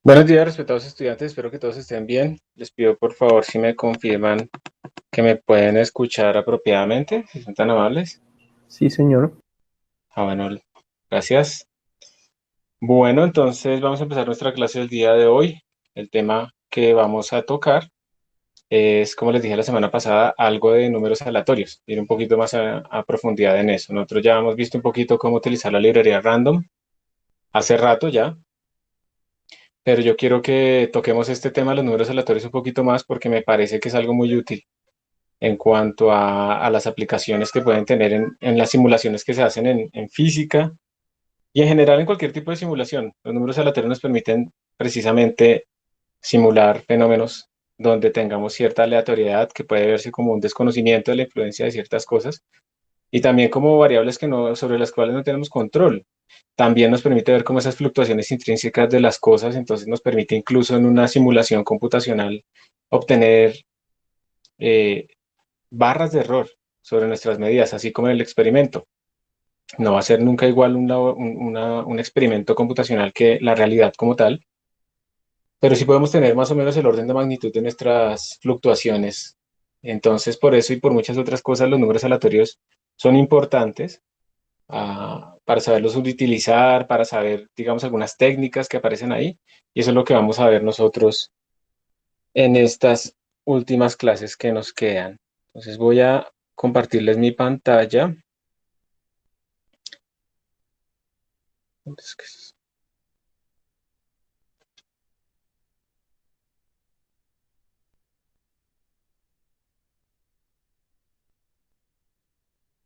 Buenos días, respetados estudiantes. Espero que todos estén bien. Les pido por favor si me confirman que me pueden escuchar apropiadamente, si son tan amables. Sí, señor. Bueno, gracias. Bueno, entonces vamos a empezar nuestra clase del día de hoy. El tema que vamos a tocar es, como les dije la semana pasada, algo de números aleatorios. Ir un poquito más a profundidad en eso. Nosotros ya hemos visto un poquito cómo utilizar la librería random hace rato ya. Pero yo quiero que toquemos este tema de los números aleatorios un poquito más porque me parece que es algo muy útil en cuanto a las aplicaciones que pueden tener en las simulaciones que se hacen en física y en general en cualquier tipo de simulación. Los números aleatorios nos permiten precisamente simular fenómenos donde tengamos cierta aleatoriedad que puede verse como un desconocimiento de la influencia de ciertas cosas y también como variables que no, sobre las cuales no tenemos control. También nos permite ver cómo esas fluctuaciones intrínsecas de las cosas, entonces nos permite incluso en una simulación computacional obtener eh, barras de error sobre nuestras medidas, así como en el experimento. No va a ser nunca igual un experimento computacional que la realidad como tal, pero sí podemos tener más o menos el orden de magnitud de nuestras fluctuaciones. Entonces, por eso y por muchas otras cosas, los números aleatorios son importantes para saberlos utilizar, para saber, digamos, algunas técnicas que aparecen ahí. Y eso es lo que vamos a ver nosotros en estas últimas clases que nos quedan. Entonces voy a compartirles mi pantalla.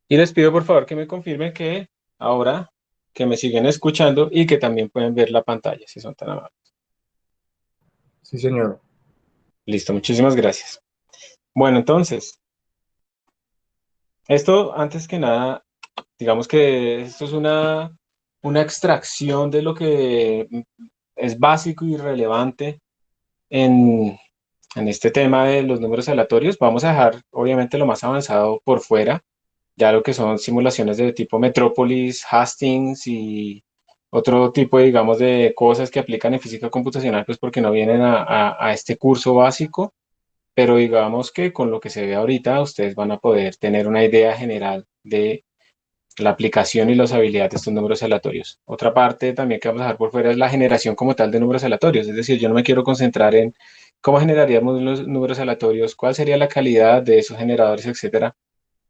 Y les pido por favor que me confirmen que ahora que me siguen escuchando y que también pueden ver la pantalla, si son tan amables. Sí, señor. Listo, muchísimas gracias. Bueno, entonces, esto antes que nada, digamos que esto es una extracción de lo que es básico y relevante en, en este tema de los números aleatorios. Vamos a dejar, obviamente, lo más avanzado por fuera, ya lo que son simulaciones de tipo Metrópolis, Hastings y otro tipo, digamos, de cosas que aplican en física computacional, pues porque no vienen a este curso básico, pero digamos que con lo que se ve ahorita, ustedes van a poder tener una idea general de la aplicación y la usabilidad de estos números aleatorios. Otra parte también que vamos a dejar por fuera es la generación como tal de números aleatorios, es decir, yo no me quiero concentrar en cómo generaríamos los números aleatorios, cuál sería la calidad de esos generadores, etcétera,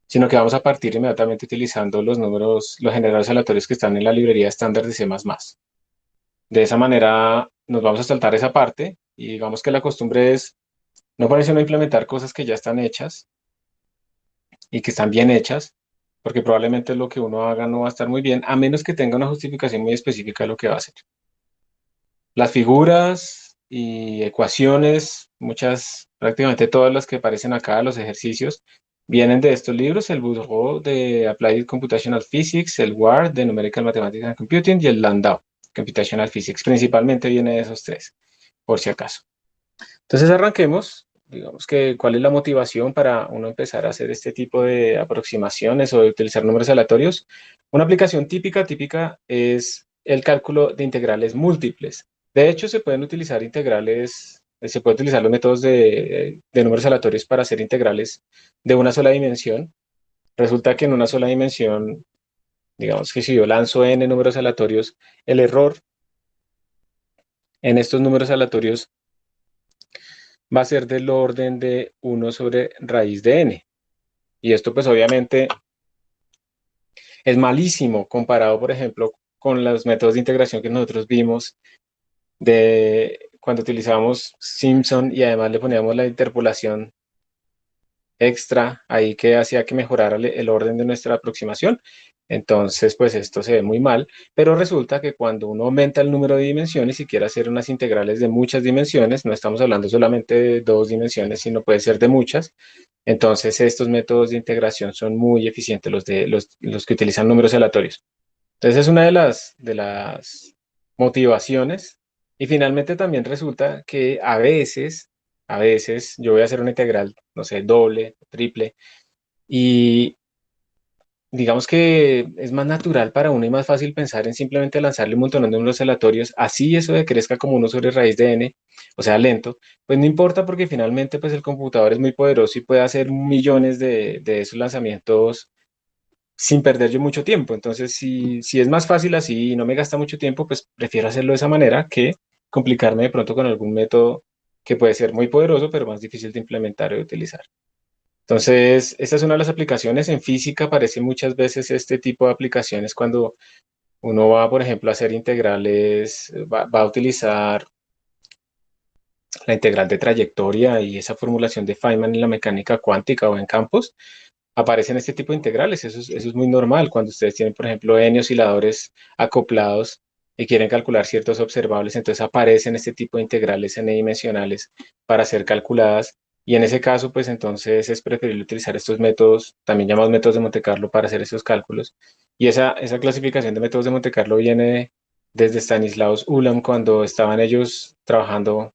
sino que vamos a partir inmediatamente utilizando los números, los generadores aleatorios que están en la librería estándar de C++. De esa manera nos vamos a saltar esa parte y digamos que la costumbre es no ponerse a implementar cosas que ya están hechas y que están bien hechas, porque probablemente lo que uno haga no va a estar muy bien, a menos que tenga una justificación muy específica de lo que va a hacer. Las figuras y ecuaciones, muchas, prácticamente todas las que aparecen acá, los ejercicios, vienen de estos libros, el Bourgeois de Applied Computational Physics, el Ward de Numerical Mathematics and Computing y el Landau, Computational Physics. Principalmente viene de esos tres, por si acaso. Entonces arranquemos, digamos que cuál es la motivación para uno empezar a hacer este tipo de aproximaciones o de utilizar números aleatorios. Una aplicación típica es el cálculo de integrales múltiples. De hecho, se pueden utilizar integrales, se puede utilizar los métodos de números aleatorios para hacer integrales de una sola dimensión. Resulta que en una sola dimensión, digamos que si yo lanzo n números aleatorios, el error en estos números aleatorios va a ser del orden de 1/raíz de n. Y esto pues obviamente es malísimo comparado, por ejemplo, con los métodos de integración que nosotros vimos de cuando utilizábamos Simpson y además le poníamos la interpolación extra ahí que hacía que mejorara el orden de nuestra aproximación. Entonces, pues esto se ve muy mal, pero resulta que cuando uno aumenta el número de dimensiones y quiere hacer unas integrales de muchas dimensiones, no estamos hablando solamente de dos dimensiones, sino puede ser de muchas. Entonces, estos métodos de integración son muy eficientes, los que utilizan números aleatorios. Entonces, es una de las motivaciones. Y finalmente también resulta que a veces yo voy a hacer una integral, no sé, doble, triple, y digamos que es más natural para uno y más fácil pensar en simplemente lanzarle un montón de números aleatorios, así eso de crezca como uno sobre raíz de n, o sea, lento, pues no importa porque finalmente pues el computador es muy poderoso y puede hacer millones de esos lanzamientos sin perder yo mucho tiempo. Entonces, si es más fácil así y no me gasta mucho tiempo, pues prefiero hacerlo de esa manera que complicarme de pronto con algún método que puede ser muy poderoso, pero más difícil de implementar o de utilizar. Entonces, esta es una de las aplicaciones. En física aparece muchas veces este tipo de aplicaciones cuando uno va, por ejemplo, a hacer integrales, va a utilizar la integral de trayectoria y esa formulación de Feynman en la mecánica cuántica o en campos. Aparecen este tipo de integrales. Eso es muy normal cuando ustedes tienen, por ejemplo, n osciladores acoplados y quieren calcular ciertos observables, entonces aparecen este tipo de integrales n-dimensionales para ser calculadas. Y en ese caso, pues entonces es preferible utilizar estos métodos, también llamados métodos de Monte Carlo, para hacer esos cálculos. Y esa clasificación de métodos de Monte Carlo viene desde Stanislaus Ulam, cuando estaban ellos trabajando,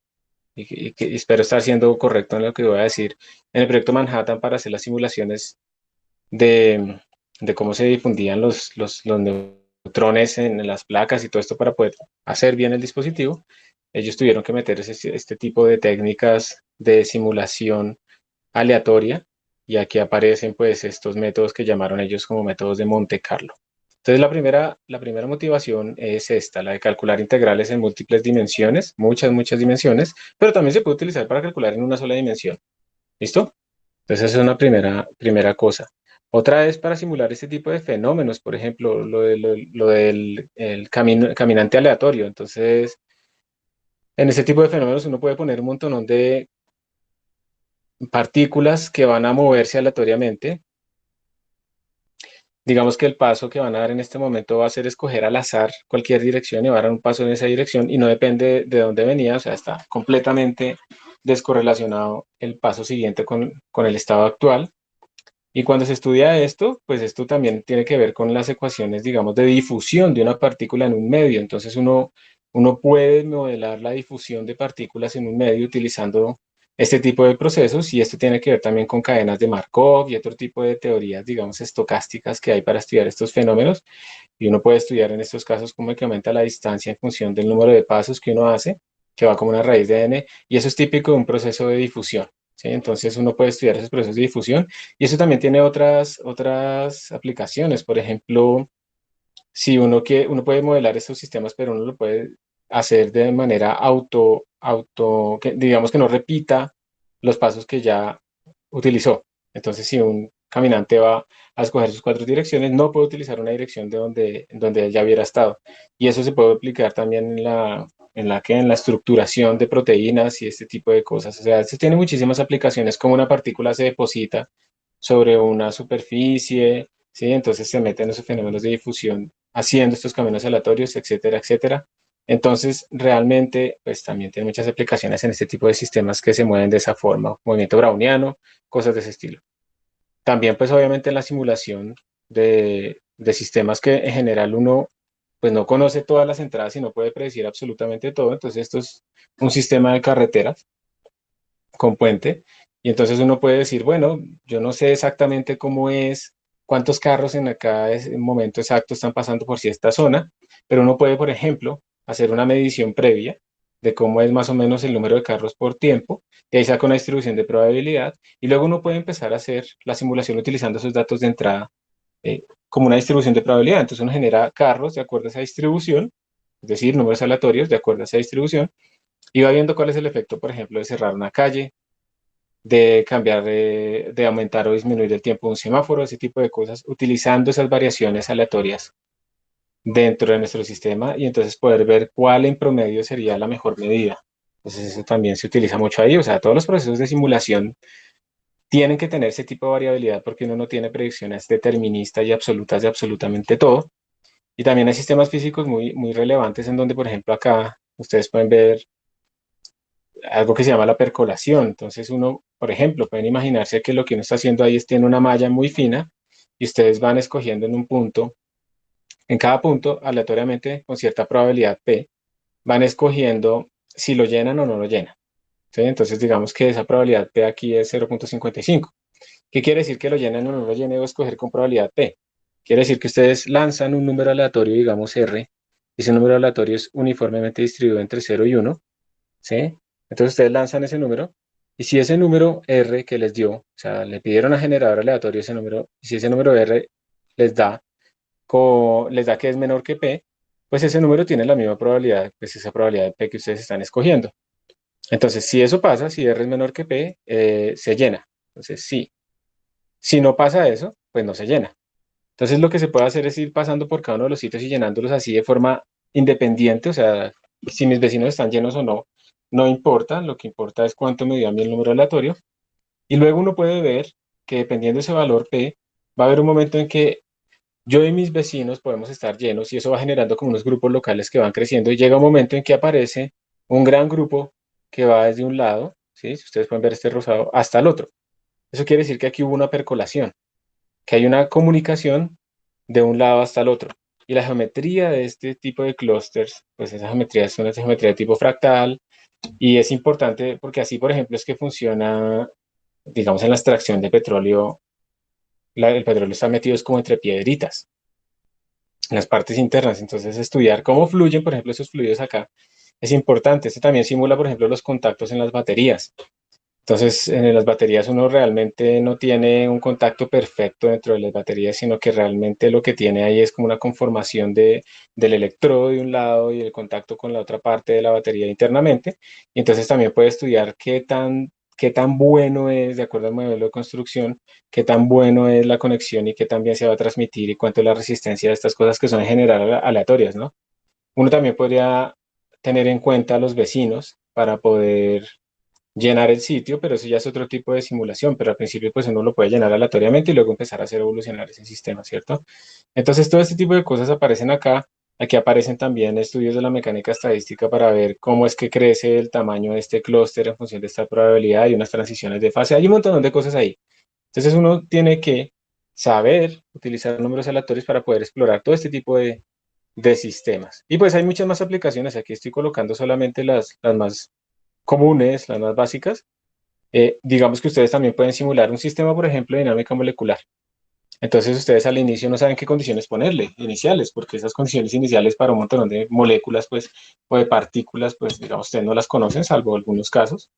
y espero estar siendo correcto en lo que voy a decir, en el proyecto Manhattan para hacer las simulaciones de, de cómo se difundían los neutrones en las placas y todo esto para poder hacer bien el dispositivo. Ellos tuvieron que meter este tipo de técnicas de simulación aleatoria y aquí aparecen pues estos métodos que llamaron ellos como métodos de Monte Carlo. Entonces la primera motivación es esta, la de calcular integrales en múltiples dimensiones, muchas dimensiones, pero también se puede utilizar para calcular en una sola dimensión. ¿Listo? Entonces, esa es una primera cosa. Otra es para simular este tipo de fenómenos, por ejemplo, lo del caminante aleatorio. Entonces, en este tipo de fenómenos uno puede poner un montón de partículas que van a moverse aleatoriamente. Digamos que el paso que van a dar en este momento va a ser escoger al azar cualquier dirección y va a dar un paso en esa dirección y no depende de dónde venía, o sea, está completamente descorrelacionado el paso siguiente con el estado actual. Y cuando se estudia esto, pues esto también tiene que ver con las ecuaciones, digamos, de difusión de una partícula en un medio. Entonces uno puede modelar la difusión de partículas en un medio utilizando este tipo de procesos y esto tiene que ver también con cadenas de Markov y otro tipo de teorías, digamos, estocásticas que hay para estudiar estos fenómenos. Y uno puede estudiar en estos casos cómo que aumenta la distancia en función del número de pasos que uno hace, que va como una raíz de n, y eso es típico de un proceso de difusión. ¿Sí? Entonces uno puede estudiar esos procesos de difusión y eso también tiene otras aplicaciones. Por ejemplo, si uno puede modelar estos sistemas, pero uno lo puede hacer de manera que, digamos que no repita los pasos que ya utilizó. Entonces, si un caminante va a escoger sus cuatro direcciones, no puede utilizar una dirección donde ya hubiera estado. Y eso se puede aplicar también en la estructuración de proteínas y este tipo de cosas. O sea, esto tiene muchísimas aplicaciones, como una partícula se deposita sobre una superficie, ¿sí? Entonces se meten esos fenómenos de difusión haciendo estos caminos aleatorios, etcétera, etcétera. Entonces, realmente, pues también tiene muchas aplicaciones en este tipo de sistemas que se mueven de esa forma, movimiento browniano, cosas de ese estilo. También, pues obviamente en la simulación de sistemas que en general uno pues no conoce todas las entradas y no puede predecir absolutamente todo. Entonces, esto es un sistema de carreteras con puente. Y entonces uno puede decir, bueno, yo no sé exactamente cómo es, cuántos carros en cada momento exacto están pasando por cierta zona, pero uno puede, por ejemplo, hacer una medición previa de cómo es más o menos el número de carros por tiempo, y ahí saca una distribución de probabilidad, y luego uno puede empezar a hacer la simulación utilizando esos datos de entrada como una distribución de probabilidad. Entonces uno genera carros de acuerdo a esa distribución, es decir, números aleatorios de acuerdo a esa distribución, y va viendo cuál es el efecto, por ejemplo, de cerrar una calle, de cambiar, de aumentar o disminuir el tiempo de un semáforo, ese tipo de cosas, utilizando esas variaciones aleatorias dentro de nuestro sistema y entonces poder ver cuál en promedio sería la mejor medida. Entonces eso también se utiliza mucho ahí, o sea, todos los procesos de simulación tienen que tener ese tipo de variabilidad porque uno no tiene predicciones deterministas y absolutas de absolutamente todo. Y también hay sistemas físicos muy relevantes en donde, por ejemplo, acá ustedes pueden ver algo que se llama la percolación. Entonces uno, por ejemplo, pueden imaginarse que lo que uno está haciendo ahí es tiene una malla muy fina y ustedes van escogiendo en un punto, en cada punto, aleatoriamente, con cierta probabilidad P, van escogiendo si lo llenan o no lo llenan. ¿Sí? Entonces digamos que esa probabilidad P aquí es 0,55. ¿Qué quiere decir que lo llenen o no lo llenen o escoger con probabilidad P? Quiere decir que ustedes lanzan un número aleatorio, digamos R, y ese número aleatorio es uniformemente distribuido entre 0 y 1, ¿sí? Entonces ustedes lanzan ese número, y si ese número R que les dio, o sea, le pidieron a generador aleatorio ese número, y si ese número R les da, les da que es menor que P, pues ese número tiene la misma probabilidad, pues esa probabilidad de P que ustedes están escogiendo. Entonces, si eso pasa, si R es menor que P, se llena. Entonces, sí. Si no pasa eso, pues no se llena. Entonces, lo que se puede hacer es ir pasando por cada uno de los sitios y llenándolos así de forma independiente. O sea, si mis vecinos están llenos o no, no importa. Lo que importa es cuánto me dio a mí el número aleatorio. Y luego uno puede ver que dependiendo de ese valor P, va a haber un momento en que yo y mis vecinos podemos estar llenos y eso va generando como unos grupos locales que van creciendo y llega un momento en que aparece un gran grupo que va desde un lado, ¿sí? Si ustedes pueden ver este rosado, hasta el otro. Eso quiere decir que aquí hubo una percolación, que hay una comunicación de un lado hasta el otro. Y la geometría de este tipo de clústeres, pues esa geometría es una geometría de tipo fractal y es importante porque así, por ejemplo, es que funciona, digamos, en la extracción de petróleo. El petróleo está metido es como entre piedritas en las partes internas. Entonces, estudiar cómo fluyen, por ejemplo, esos fluidos acá es importante. Esto también simula, por ejemplo, los contactos en las baterías. Entonces, en las baterías uno realmente no tiene un contacto perfecto dentro de las baterías, sino que realmente lo que tiene ahí es como una conformación del electrodo de un lado y el contacto con la otra parte de la batería internamente. Y entonces también puede estudiar qué tan bueno es, de acuerdo al modelo de construcción, qué tan bueno es la conexión y qué tan bien se va a transmitir y cuánto es la resistencia de estas cosas que son en general aleatorias, ¿no? Uno también podría tener en cuenta a los vecinos para poder llenar el sitio, pero eso ya es otro tipo de simulación, pero al principio pues uno lo puede llenar aleatoriamente y luego empezar a hacer evolucionar ese sistema, ¿cierto? Entonces todo este tipo de cosas aparecen acá. Aquí aparecen también estudios de la mecánica estadística para ver cómo es que crece el tamaño de este clúster en función de esta probabilidad y unas transiciones de fase. Hay un montón de cosas ahí. Entonces uno tiene que saber utilizar números aleatorios para poder explorar todo este tipo de sistemas. Y pues hay muchas más aplicaciones. Aquí estoy colocando solamente las más comunes, las más básicas. Digamos que ustedes también pueden simular un sistema, por ejemplo, de dinámica molecular. Entonces ustedes al inicio no saben qué condiciones ponerle iniciales, porque esas condiciones iniciales para un montón de moléculas, pues, o de partículas, pues, digamos, ustedes no las conocen, salvo algunos casos.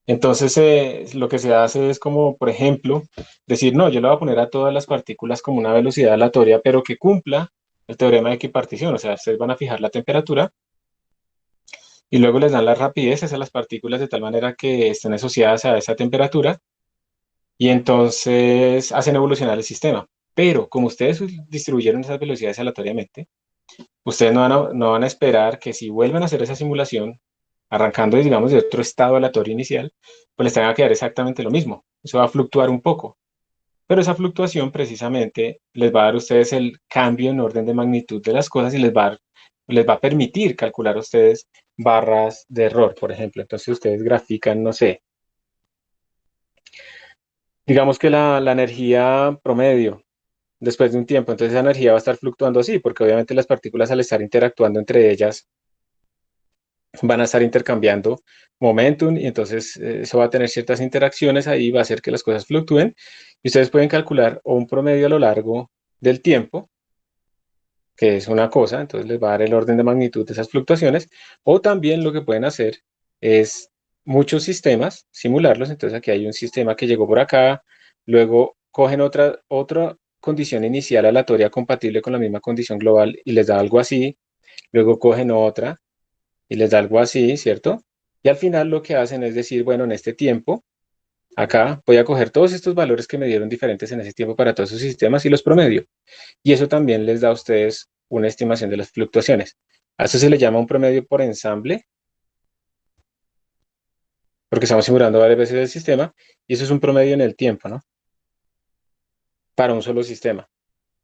Entonces, lo que se hace es como, por ejemplo, decir, no, yo le voy a poner a todas las partículas como una velocidad aleatoria, pero que cumpla el teorema de equipartición. O sea, ustedes van a fijar la temperatura y luego les dan las rapideces a las partículas de tal manera que estén asociadas a esa temperatura y entonces hacen evolucionar el sistema. Pero como ustedes distribuyeron esas velocidades aleatoriamente, ustedes no van a esperar que si vuelven a hacer esa simulación, arrancando, digamos, de otro estado aleatorio inicial, pues les tenga que dar exactamente lo mismo. Eso va a fluctuar un poco. Pero esa fluctuación precisamente les va a dar a ustedes el cambio en orden de magnitud de las cosas y les va a permitir calcular a ustedes barras de error, por ejemplo. Entonces ustedes grafican, no sé, digamos que la energía promedio después de un tiempo, entonces esa energía va a estar fluctuando así, porque obviamente las partículas al estar interactuando entre ellas van a estar intercambiando momentum y entonces eso va a tener ciertas interacciones ahí, va a hacer que las cosas fluctúen y ustedes pueden calcular o un promedio a lo largo del tiempo, que es una cosa, entonces les va a dar el orden de magnitud de esas fluctuaciones, o también lo que pueden hacer es muchos sistemas, simularlos, entonces aquí hay un sistema que llegó por acá, luego cogen otra condición inicial aleatoria compatible con la misma condición global y les da algo así, luego cogen otra y les da algo así, ¿cierto? Y al final lo que hacen es decir, bueno, en este tiempo, acá voy a coger todos estos valores que me dieron diferentes en ese tiempo para todos sus sistemas y los promedio. Y eso también les da a ustedes una estimación de las fluctuaciones. A eso se le llama un promedio por ensamble, porque estamos simulando varias veces el sistema, y eso es un promedio en el tiempo, ¿no? Para un solo sistema.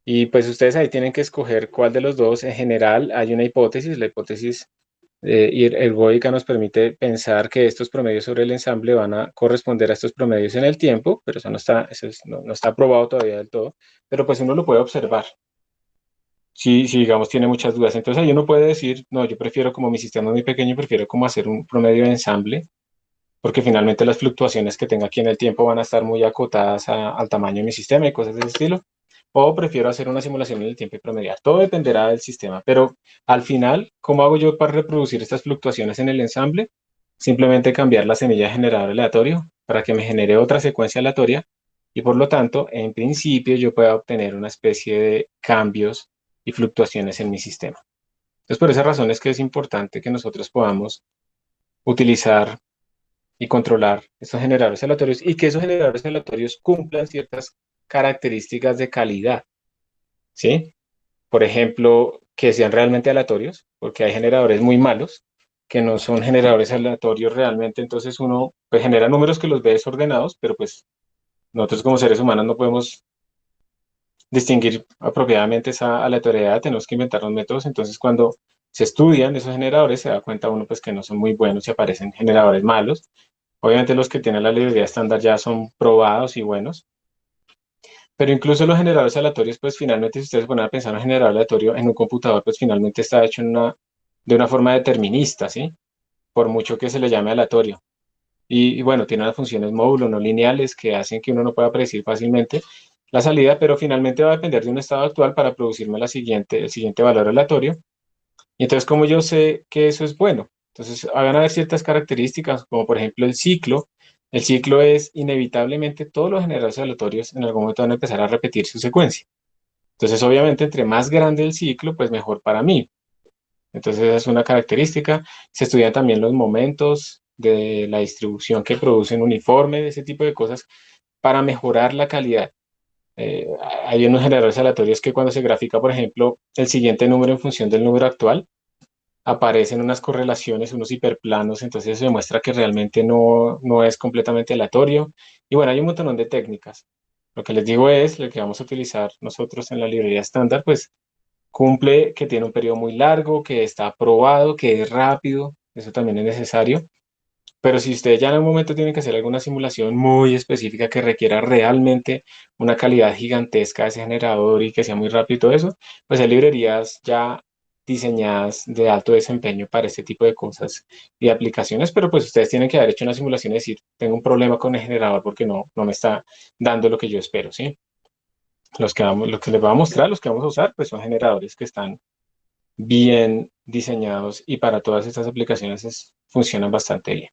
Y pues ustedes ahí tienen que escoger cuál de los dos. En general hay una hipótesis, la hipótesis ergódica nos permite pensar que estos promedios sobre el ensamble van a corresponder a estos promedios en el tiempo, pero no está probado todavía del todo, pero pues uno lo puede observar. Si digamos tiene muchas dudas, entonces ahí uno puede decir, no, yo prefiero como mi sistema es muy pequeño, prefiero como hacer un promedio de ensamble, porque finalmente las fluctuaciones que tenga aquí en el tiempo van a estar muy acotadas al tamaño de mi sistema y cosas de ese estilo. o prefiero hacer una simulación en el tiempo y promediar. Todo dependerá del sistema, pero al final, ¿cómo hago yo para reproducir estas fluctuaciones en el ensamble? Simplemente cambiar la semilla de generador aleatorio para que me genere otra secuencia aleatoria y por lo tanto, en principio, yo pueda obtener una especie de cambios y fluctuaciones en mi sistema. Entonces, por esa razón es que es importante que nosotros podamos utilizar y controlar estos generadores aleatorios y que esos generadores aleatorios cumplan ciertas características de calidad, ¿sí? Por ejemplo, que sean realmente aleatorios, porque hay generadores muy malos que no son generadores aleatorios realmente, entonces uno pues genera números que los ve desordenados, pero pues nosotros como seres humanos no podemos distinguir apropiadamente esa aleatoriedad, tenemos que inventar los métodos, entonces cuando se estudian esos generadores se da cuenta uno pues que no son muy buenos y aparecen generadores malos. Obviamente los que tienen la librería estándar ya son probados y buenos, pero incluso los generadores aleatorios, pues finalmente si ustedes se ponen a pensar en un generador aleatorio en un computador, pues finalmente está hecho de una forma determinista, ¿sí? Por mucho que se le llame aleatorio. Y bueno, tiene unas funciones módulo no lineales que hacen que uno no pueda predecir fácilmente la salida, pero finalmente va a depender de un estado actual para producirme el siguiente valor aleatorio. Y entonces, ¿cómo yo sé que eso es bueno? Entonces, van a haber ciertas características, como por ejemplo el ciclo. El ciclo es inevitablemente todos los generadores aleatorios en algún momento van a empezar a repetir su secuencia. Entonces, obviamente, entre más grande el ciclo, pues mejor para mí. Entonces, esa es una característica. Se estudian también los momentos de la distribución que producen uniforme, de ese tipo de cosas, para mejorar la calidad. Eh, Hay unos generadores aleatorios que cuando se grafica, por ejemplo, el siguiente número en función del número actual, aparecen unas correlaciones, unos hiperplanos, entonces se demuestra que realmente no es completamente aleatorio. Y bueno, hay un montón de técnicas. Lo que les digo es, lo que vamos a utilizar nosotros en la librería estándar, pues cumple que tiene un periodo muy largo, que está aprobado, que es rápido, eso también es necesario. Pero si ustedes ya en algún momento tienen que hacer alguna simulación muy específica que requiera realmente una calidad gigantesca de ese generador y que sea muy rápido y todo eso, pues hay librerías ya diseñadas de alto desempeño para este tipo de cosas y aplicaciones, pero pues ustedes tienen que haber hecho una simulación y decir, tengo un problema con el generador porque no me está dando lo que yo espero, ¿sí? Lo que les voy a mostrar, los que vamos a usar, pues son generadores que están bien diseñados y para todas estas aplicaciones funcionan bastante bien.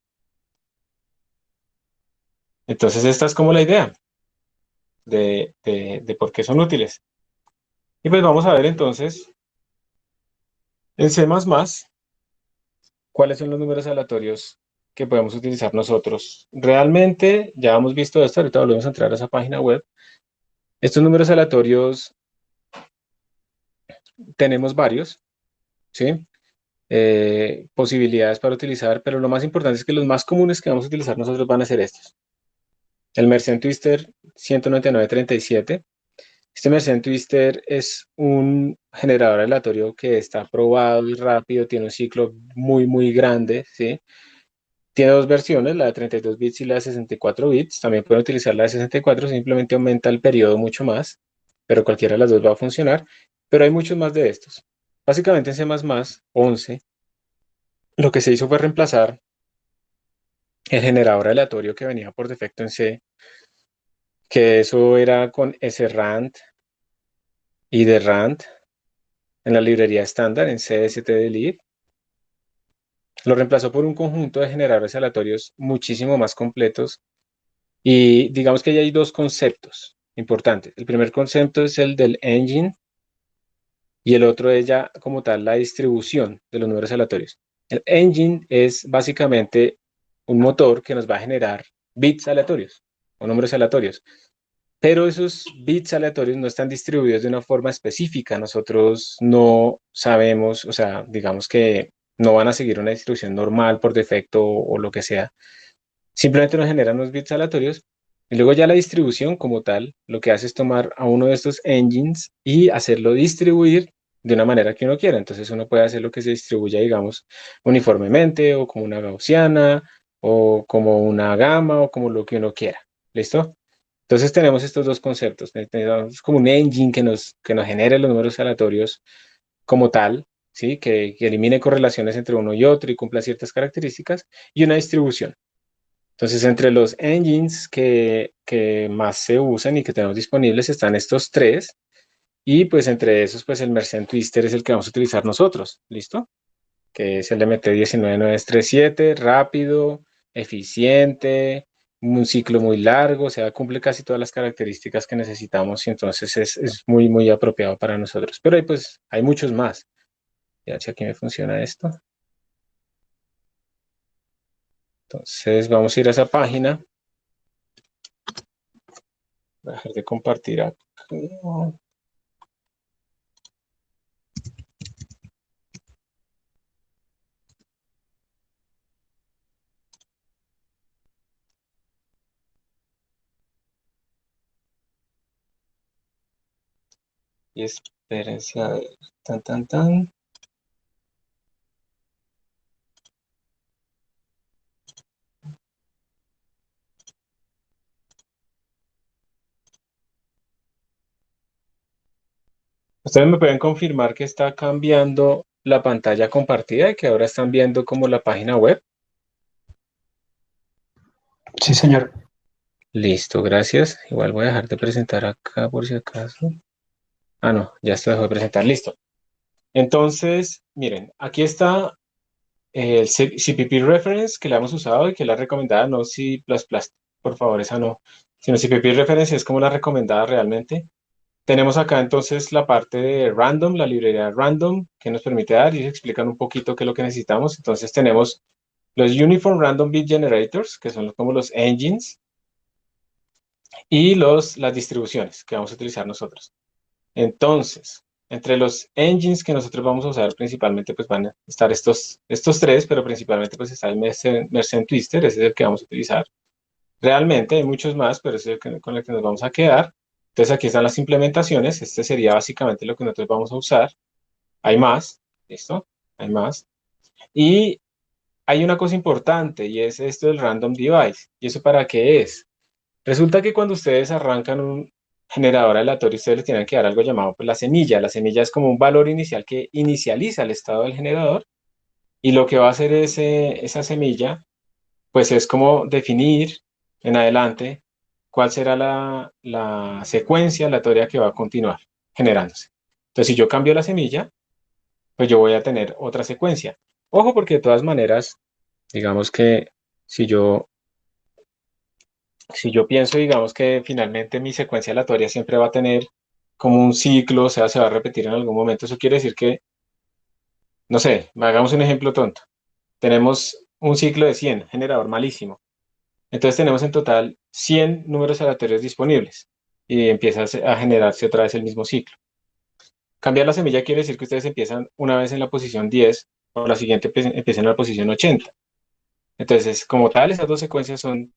Entonces, esta es como la idea de por qué son útiles. Y pues vamos a ver entonces en C++ cuáles son los números aleatorios que podemos utilizar nosotros. Realmente, ya hemos visto esto, ahorita volvemos a entrar a esa página web. Estos números aleatorios tenemos varios, ¿sí? Posibilidades para utilizar, pero lo más importante es que los más comunes que vamos a utilizar nosotros van a ser estos. El Mersenne Twister 19937. Este Mersenne Twister es un generador aleatorio que está probado y rápido, tiene un ciclo muy grande, ¿sí? Tiene dos versiones, la de 32 bits y la de 64 bits. También pueden utilizar la de 64, simplemente aumenta el periodo mucho más, pero cualquiera de las dos va a funcionar. Pero hay muchos más de estos. Básicamente en C++ 11, lo que se hizo fue reemplazar el generador aleatorio que venía por defecto en C, que eso era con srand y derrand en la librería estándar en cstdelete. Lo reemplazó por un conjunto de generadores aleatorios muchísimo más completos y digamos que ya hay dos conceptos importantes. El primer concepto es el del engine y el otro es ya como tal la distribución de los números aleatorios. El engine es básicamente un motor que nos va a generar bits aleatorios o números aleatorios, pero esos bits aleatorios no están distribuidos de una forma específica. Nosotros no sabemos, o sea, digamos que no van a seguir una distribución normal por defecto o lo que sea. Simplemente nos generan unos bits aleatorios y luego ya la distribución como tal, lo que hace es tomar a uno de estos engines y hacerlo distribuir de una manera que uno quiera. Entonces uno puede hacer lo que se distribuya, digamos, uniformemente o como una gaussiana o como una gama o como lo que uno quiera. ¿Listo? Entonces tenemos estos dos conceptos. Tenemos como un engine que nos genere los números aleatorios como tal, ¿sí? Que elimine correlaciones entre uno y otro y cumpla ciertas características, y una distribución. Entonces, entre los engines que más se usan y que tenemos disponibles están estos tres. Y pues entre esos, pues el Mersenne Twister es el que vamos a utilizar nosotros, ¿listo? Que es el MT19937, rápido, eficiente, un ciclo muy largo, o sea, cumple casi todas las características que necesitamos y entonces es muy, muy apropiado para nosotros. Pero ahí pues hay muchos más. Ya si aquí me funciona esto. Entonces vamos a ir a esa página. Voy a dejar de compartir acá. Y espérense a ver. Tan, tan, tan. Ustedes me pueden confirmar que está cambiando la pantalla compartida y que ahora están viendo como la página web. Sí, señor. Listo, gracias. Igual voy a dejar de presentar acá por si acaso. Ah, no, ya se dejó de presentar. Listo. Entonces, miren, aquí está el CPP Reference que le hemos usado y que la recomendada, no C++, por favor, esa no, sino CPP Reference es como la recomendada realmente. Tenemos acá entonces la parte de Random, la librería Random, que nos permite dar y se explican un poquito qué es lo que necesitamos. Entonces tenemos los Uniform Random Bit Generators, que son como los engines, y las distribuciones que vamos a utilizar nosotros. Entonces, entre los engines que nosotros vamos a usar principalmente, pues van a estar estos tres, pero principalmente pues está el Mersenne Twister, ese es el que vamos a utilizar. Realmente hay muchos más, pero ese es con el que nos vamos a quedar. Entonces aquí están las implementaciones, este sería básicamente lo que nosotros vamos a usar. Hay más, ¿listo? Hay más. Y hay una cosa importante y es esto del random device. ¿Y eso para qué es? Resulta que cuando ustedes arrancan un generador aleatorio, ustedes le tienen que dar algo llamado pues, la semilla. La semilla es como un valor inicial que inicializa el estado del generador y lo que va a hacer esa semilla, pues es como definir en adelante cuál será la secuencia aleatoria que va a continuar generándose. Entonces, si yo cambio la semilla, pues yo voy a tener otra secuencia. Ojo, porque de todas maneras, digamos que si yo si yo pienso, digamos que finalmente mi secuencia aleatoria siempre va a tener como un ciclo, o sea, se va a repetir en algún momento, eso quiere decir que, no sé, hagamos un ejemplo tonto. Tenemos un ciclo de 100, generador malísimo. Entonces tenemos en total 100 números aleatorios disponibles y empieza a generarse otra vez el mismo ciclo. Cambiar la semilla quiere decir que ustedes empiezan una vez en la posición 10 o la siguiente empiezan en la posición 80. Entonces, como tal, esas dos secuencias son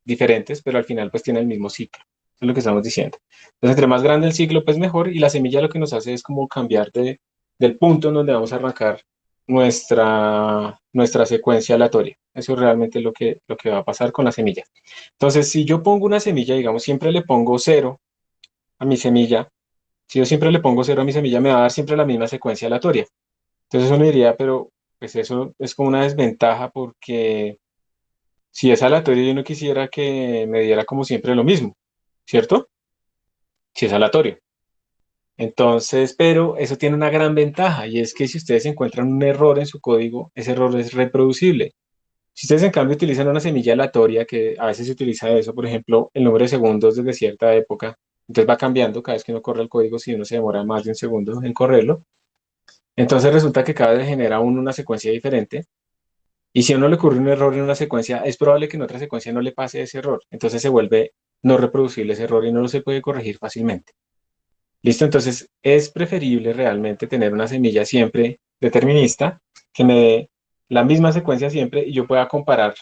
diferentes, pero al final pues tiene el mismo ciclo. Eso es lo que estamos diciendo. Entonces, entre más grande el ciclo, pues mejor. Y la semilla lo que nos hace es como cambiar del punto en donde vamos a arrancar nuestra secuencia aleatoria. Eso es realmente lo que va a pasar con la semilla. Entonces, si yo pongo una semilla, digamos, siempre le pongo cero a mi semilla. Si yo siempre le pongo cero a mi semilla, me va a dar siempre la misma secuencia aleatoria. Entonces uno diría, pero pues eso es como una desventaja porque si es aleatorio, yo no quisiera que me diera como siempre lo mismo, ¿cierto? Si es aleatorio. Entonces, pero eso tiene una gran ventaja y es que si ustedes encuentran un error en su código, ese error es reproducible. Si ustedes en cambio utilizan una semilla aleatoria, que a veces se utiliza eso, por ejemplo, el número de segundos desde cierta época, entonces va cambiando cada vez que uno corre el código, si uno se demora más de un segundo en correrlo, entonces resulta que cada vez genera uno una secuencia diferente. Y si a uno le ocurre un error en una secuencia, es probable que en otra secuencia no le pase ese error. Entonces se vuelve no reproducible ese error y no lo se puede corregir fácilmente. ¿Listo? Entonces es preferible realmente tener una semilla siempre determinista que me dé la misma secuencia siempre y yo pueda comparar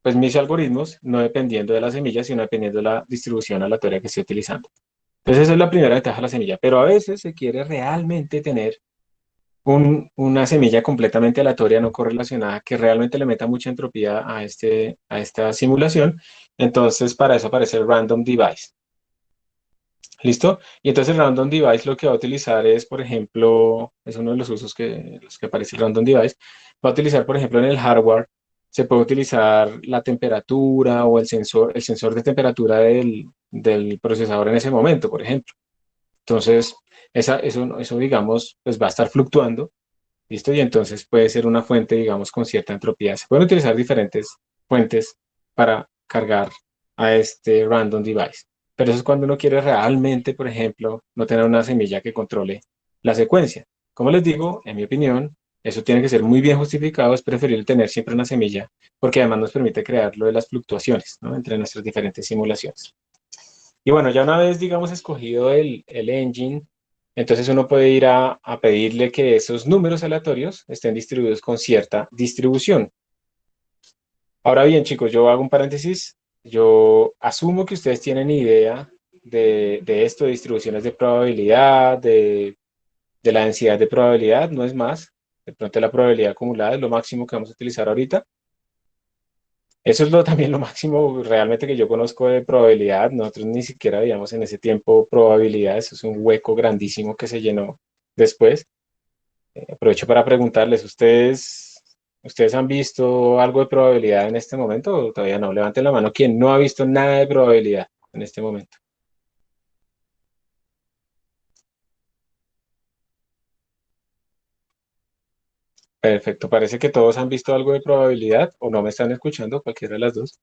pues mis algoritmos no dependiendo de la semilla, sino dependiendo de la distribución aleatoria que esté utilizando. Entonces esa es la primera ventaja de la semilla, pero a veces se quiere realmente tener una semilla completamente aleatoria, no correlacionada, que realmente le meta mucha entropía a esta simulación. Entonces, para eso aparece el random device. ¿Listo? Y entonces el random device lo que va a utilizar es, por ejemplo, es uno de los usos los que aparece el random device, va a utilizar, por ejemplo, en el hardware, se puede utilizar la temperatura o el sensor de temperatura del procesador en ese momento, por ejemplo. Entonces, eso, digamos, pues va a estar fluctuando, ¿listo? Y entonces puede ser una fuente, digamos, con cierta entropía. Se pueden utilizar diferentes fuentes para cargar a este random device. Pero eso es cuando uno quiere realmente, por ejemplo, no tener una semilla que controle la secuencia. Como les digo, en mi opinión, eso tiene que ser muy bien justificado. Es preferible tener siempre una semilla, porque además nos permite crear lo de las fluctuaciones, ¿no? Entre nuestras diferentes simulaciones. Y bueno, ya una vez, digamos, escogido el engine, entonces uno puede ir a pedirle que esos números aleatorios estén distribuidos con cierta distribución. Ahora bien, chicos, yo hago un paréntesis. Yo asumo que ustedes tienen idea de esto, de distribuciones de probabilidad, de la densidad de probabilidad, no es más. De pronto la probabilidad acumulada es lo máximo que vamos a utilizar ahorita. Eso es también lo máximo realmente que yo conozco de probabilidad. Nosotros ni siquiera veíamos en ese tiempo probabilidades. Eso es un hueco grandísimo que se llenó después. Aprovecho para preguntarles, ¿ustedes han visto algo de probabilidad en este momento o todavía no? Levanten la mano quien no ha visto nada de probabilidad en este momento. Perfecto, parece que todos han visto algo de probabilidad o no me están escuchando, cualquiera de las dos.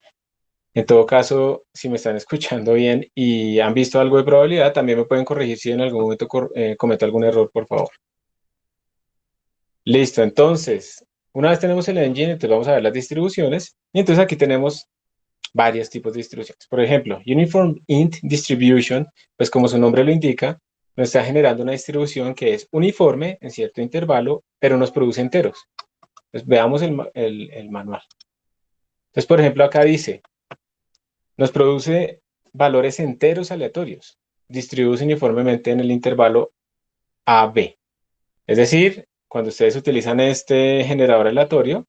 En todo caso, si me están escuchando bien y han visto algo de probabilidad, también me pueden corregir si en algún momento cometo algún error, por favor. Listo, entonces, una vez tenemos el engine, entonces vamos a ver las distribuciones. Y entonces aquí tenemos varios tipos de distribuciones. Por ejemplo, Uniform Int Distribution, pues como su nombre lo indica, nos está generando una distribución que es uniforme en cierto intervalo, pero nos produce enteros. Entonces, veamos el manual. Entonces, por ejemplo, acá dice, nos produce valores enteros aleatorios, distribuidos uniformemente en el intervalo AB. Es decir, cuando ustedes utilizan este generador aleatorio,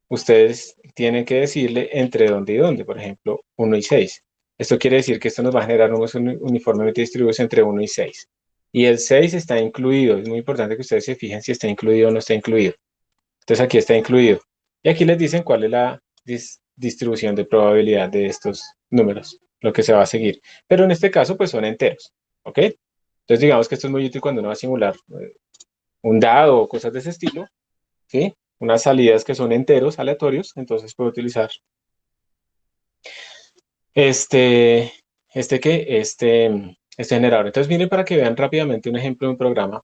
ustedes tienen que decirle entre dónde y dónde, por ejemplo, 1 y 6. Esto quiere decir que esto nos va a generar números uniformemente distribuidos entre 1 y 6. Y el 6 está incluido. Es muy importante que ustedes se fijen si está incluido o no está incluido. Entonces aquí está incluido. Y aquí les dicen cuál es la distribución de probabilidad de estos números, lo que se va a seguir. Pero en este caso, pues son enteros. ¿Ok? Entonces digamos que esto es muy útil cuando uno va a simular un dado o cosas de ese estilo. ¿Sí? Unas salidas que son enteros aleatorios, entonces puedo utilizar este, este generador. Entonces miren para que vean rápidamente un ejemplo de un programa.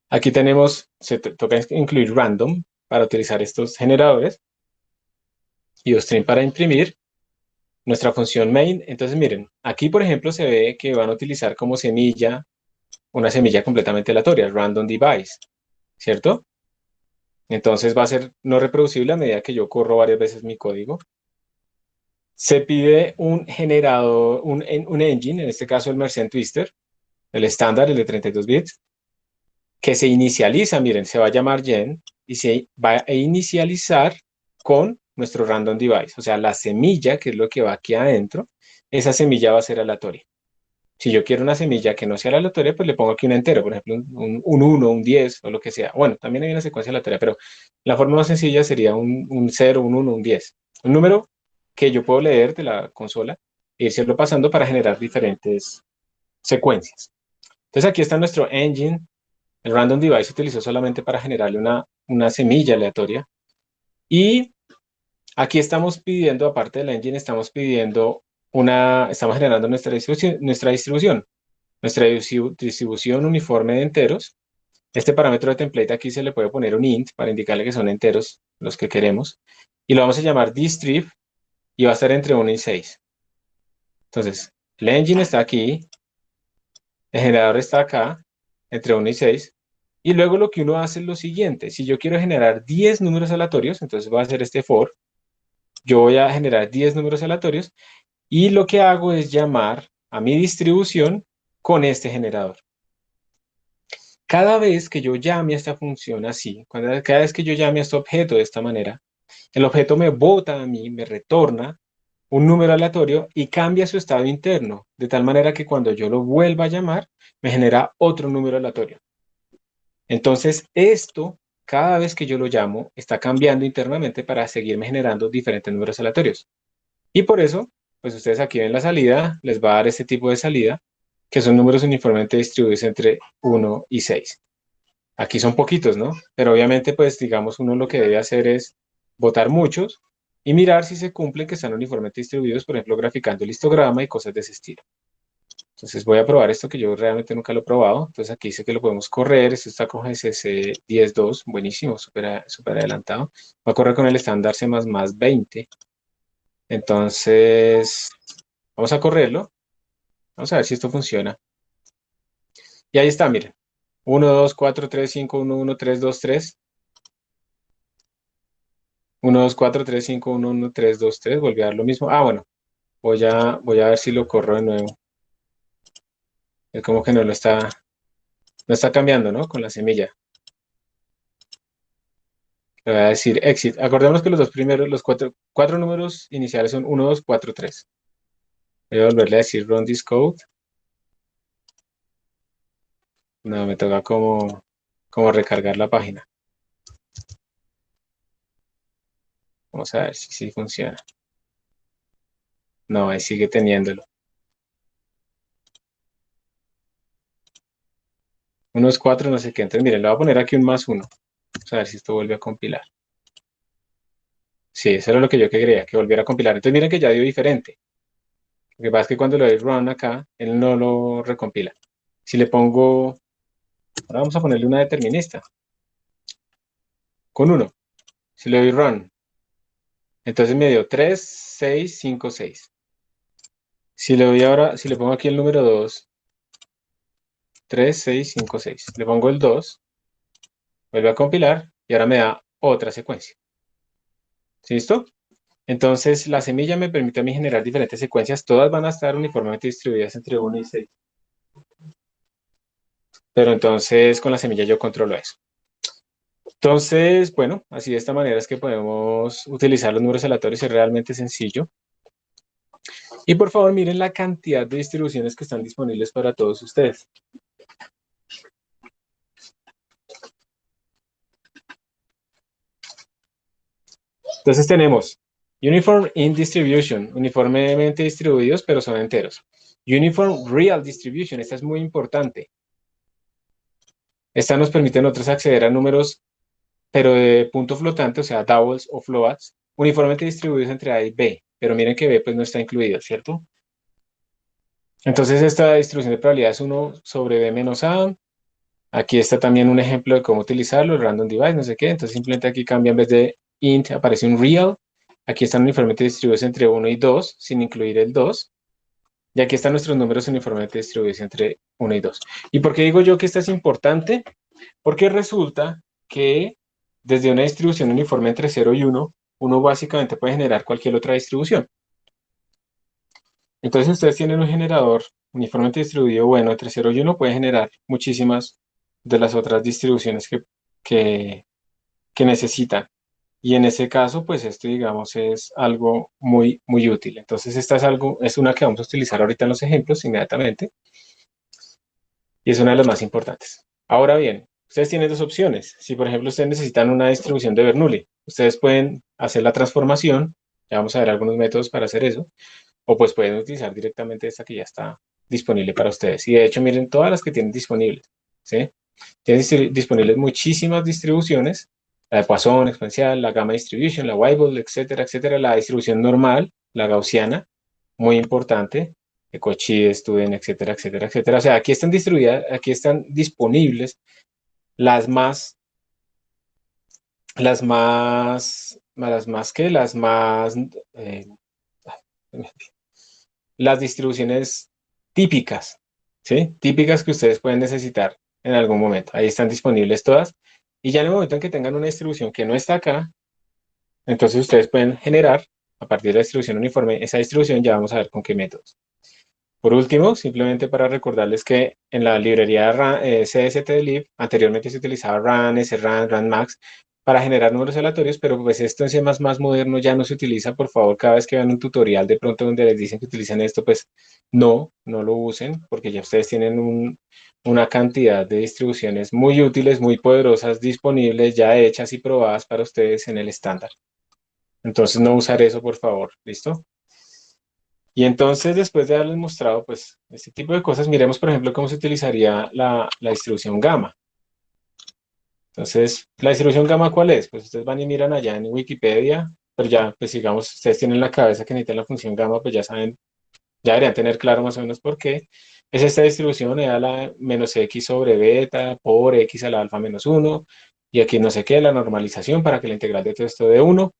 Aquí tenemos, toca incluir random para utilizar estos generadores y string para imprimir nuestra función main. Entonces miren, aquí por ejemplo se ve que van a utilizar como semilla una semilla completamente aleatoria, random device, ¿cierto? Entonces va a ser no reproducible a medida que yo corro varias veces mi código. Se pide un generador, un engine, en este caso el Mersenne Twister, el estándar, el de 32 bits, que se inicializa, miren, se va a llamar gen y se va a inicializar con nuestro random device. O sea, la semilla, que es lo que va aquí adentro, esa semilla va a ser aleatoria. Si yo quiero una semilla que no sea aleatoria, pues le pongo aquí un entero, por ejemplo, un 1, un 10 o lo que sea. Bueno, también hay una secuencia aleatoria, pero la forma más sencilla sería un 0, un 1, un 10. Un número que yo puedo leer de la consola e irlo pasando para generar diferentes secuencias. Entonces aquí está nuestro engine. El random device se utilizó solamente para generarle una semilla aleatoria. Y aquí estamos pidiendo, aparte del engine, estamos pidiendo estamos generando nuestra distribución uniforme de enteros. Este parámetro de template aquí se le puede poner un int para indicarle que son enteros los que queremos. Y lo vamos a llamar distrib y va a estar entre 1 y 6. Entonces, el engine está aquí, el generador está acá, entre 1 y 6. Y luego lo que uno hace es lo siguiente. Si yo quiero generar 10 números aleatorios, entonces voy a hacer este for. Yo voy a generar 10 números aleatorios y lo que hago es llamar a mi distribución con este generador. Cada vez que yo llame a esta función así, cada vez que yo llame a este objeto de esta manera, el objeto me bota a mí, me retorna un número aleatorio y cambia su estado interno, de tal manera que cuando yo lo vuelva a llamar, me genera otro número aleatorio. Entonces, esto, cada vez que yo lo llamo, está cambiando internamente para seguirme generando diferentes números aleatorios. Y por eso, pues ustedes aquí ven la salida, les va a dar este tipo de salida. que son números uniformemente distribuidos entre 1 y 6. Aquí son poquitos, ¿no? Pero obviamente, pues, digamos, uno lo que debe hacer es votar muchos y mirar si se cumplen que están uniformemente distribuidos, por ejemplo, graficando el histograma y cosas de ese estilo. Entonces voy a probar esto que yo realmente nunca lo he probado. Entonces aquí dice que lo podemos correr. Esto está con GCC 10.2. Buenísimo, súper adelantado. Va a correr con el estándar C++ 20. Entonces, vamos a correrlo. Vamos a ver si esto funciona. Y ahí está, miren. 1, 2, 4, 3, 5, 1, 1, 3, 2, 3. 1, 2, 4, 3, 5, 1, 1, 3, 2, 3. Volví a dar lo mismo. Ah, bueno. Voy a ver si lo corro de nuevo. Es como que no está cambiando, ¿no? Con la semilla. Le voy a decir exit. Acordémonos que los dos primeros, los cuatro números iniciales son 1, 2, 4, 3. Voy a volverle a decir run this code. No, me toca como recargar la página. Vamos a ver si sí funciona. No, ahí sigue teniéndolo. 1 es 4, no sé qué. Entonces, miren, le voy a poner aquí un +1. Vamos a ver si esto vuelve a compilar. Sí, eso era lo que yo quería, que volviera a compilar. Entonces, miren que ya dio diferente. Lo que pasa es que cuando le doy run acá, él no lo recompila. Si le pongo, ahora vamos a ponerle una determinista. Con 1. Si le doy run, entonces me dio 3, 6, 5, 6. Si le doy ahora, si le pongo aquí el número 2, 3, 6, 5, 6. Le pongo el 2, vuelve a compilar y ahora me da otra secuencia. ¿Sí, listo? Entonces, la semilla me permite a mí generar diferentes secuencias. Todas van a estar uniformemente distribuidas entre 1 y 6. Pero entonces, con la semilla yo controlo eso. Entonces, bueno, así de esta manera es que podemos utilizar los números aleatorios. Es realmente sencillo. Y por favor, miren la cantidad de distribuciones que están disponibles para todos ustedes. Entonces tenemos Uniform in Distribution, uniformemente distribuidos, pero son enteros. Uniform Real Distribution, esta es muy importante. Esta nos permite a nosotros acceder a números, pero de punto flotante, o sea, doubles o floats, uniformemente distribuidos entre A y B. Pero miren que B pues no está incluido, ¿cierto? Entonces esta distribución de probabilidad es 1 sobre B menos A. Aquí está también un ejemplo de cómo utilizarlo, el random device, no sé qué. Entonces simplemente aquí cambia, en vez de int aparece un real. Aquí están uniformemente distribuidos entre 1 y 2, sin incluir el 2. Y aquí están nuestros números uniformemente distribuidos entre 1 y 2. ¿Y por qué digo yo que esta es importante? Porque resulta que desde una distribución uniforme entre 0 y 1, uno básicamente puede generar cualquier otra distribución. Entonces, si ustedes tienen un generador uniformemente distribuido bueno entre 0 y 1, puede generar muchísimas de las otras distribuciones que necesitan. Y en ese caso, pues esto, digamos, es algo muy, muy útil. Entonces, esta es una que vamos a utilizar ahorita en los ejemplos inmediatamente. Y es una de las más importantes. Ahora bien, ustedes tienen dos opciones. Si, por ejemplo, ustedes necesitan una distribución de Bernoulli, ustedes pueden hacer la transformación. Ya vamos a ver algunos métodos para hacer eso. O pues pueden utilizar directamente esta que ya está disponible para ustedes. Y de hecho, miren todas las que tienen disponibles. ¿Sí? Tienen disponibles muchísimas distribuciones. La de Poisson, exponencial, la Gamma Distribution, la Weibull, etcétera, etcétera. La distribución normal, la gaussiana, muy importante. Ecochi, Student, etcétera, etcétera, etcétera. O sea, aquí están distribuidas, aquí están disponibles las más, las más, las más que, las más, las distribuciones típicas, ¿sí? Típicas que ustedes pueden necesitar en algún momento. Ahí están disponibles todas. Y ya en el momento en que tengan una distribución que no está acá, entonces ustedes pueden generar, a partir de la distribución uniforme, esa distribución. Ya vamos a ver con qué métodos. Por último, simplemente para recordarles que en la librería CSTDLib anteriormente se utilizaba RAN, SRAN, RANMAX para generar números aleatorios, pero pues esto en C++ moderno ya no se utiliza. Por favor, cada vez que vean un tutorial de pronto donde les dicen que utilicen esto, pues no lo usen, porque ya ustedes tienen una cantidad de distribuciones muy útiles, muy poderosas, disponibles, ya hechas y probadas para ustedes en el estándar. Entonces no usar eso, por favor, ¿listo? Y entonces, después de haberles mostrado, pues, este tipo de cosas, miremos, por ejemplo, cómo se utilizaría la distribución gamma. Entonces, ¿la distribución gamma cuál es? Pues ustedes van y miran allá en Wikipedia, pero ya, pues digamos, ustedes tienen en la cabeza que necesitan la función gamma, pues ya saben, ya deberían tener claro más o menos por qué. Es esta distribución, da la menos x sobre beta por x a la alfa menos 1, y aquí no sé qué, la normalización para que la integral de todo esto dé 1.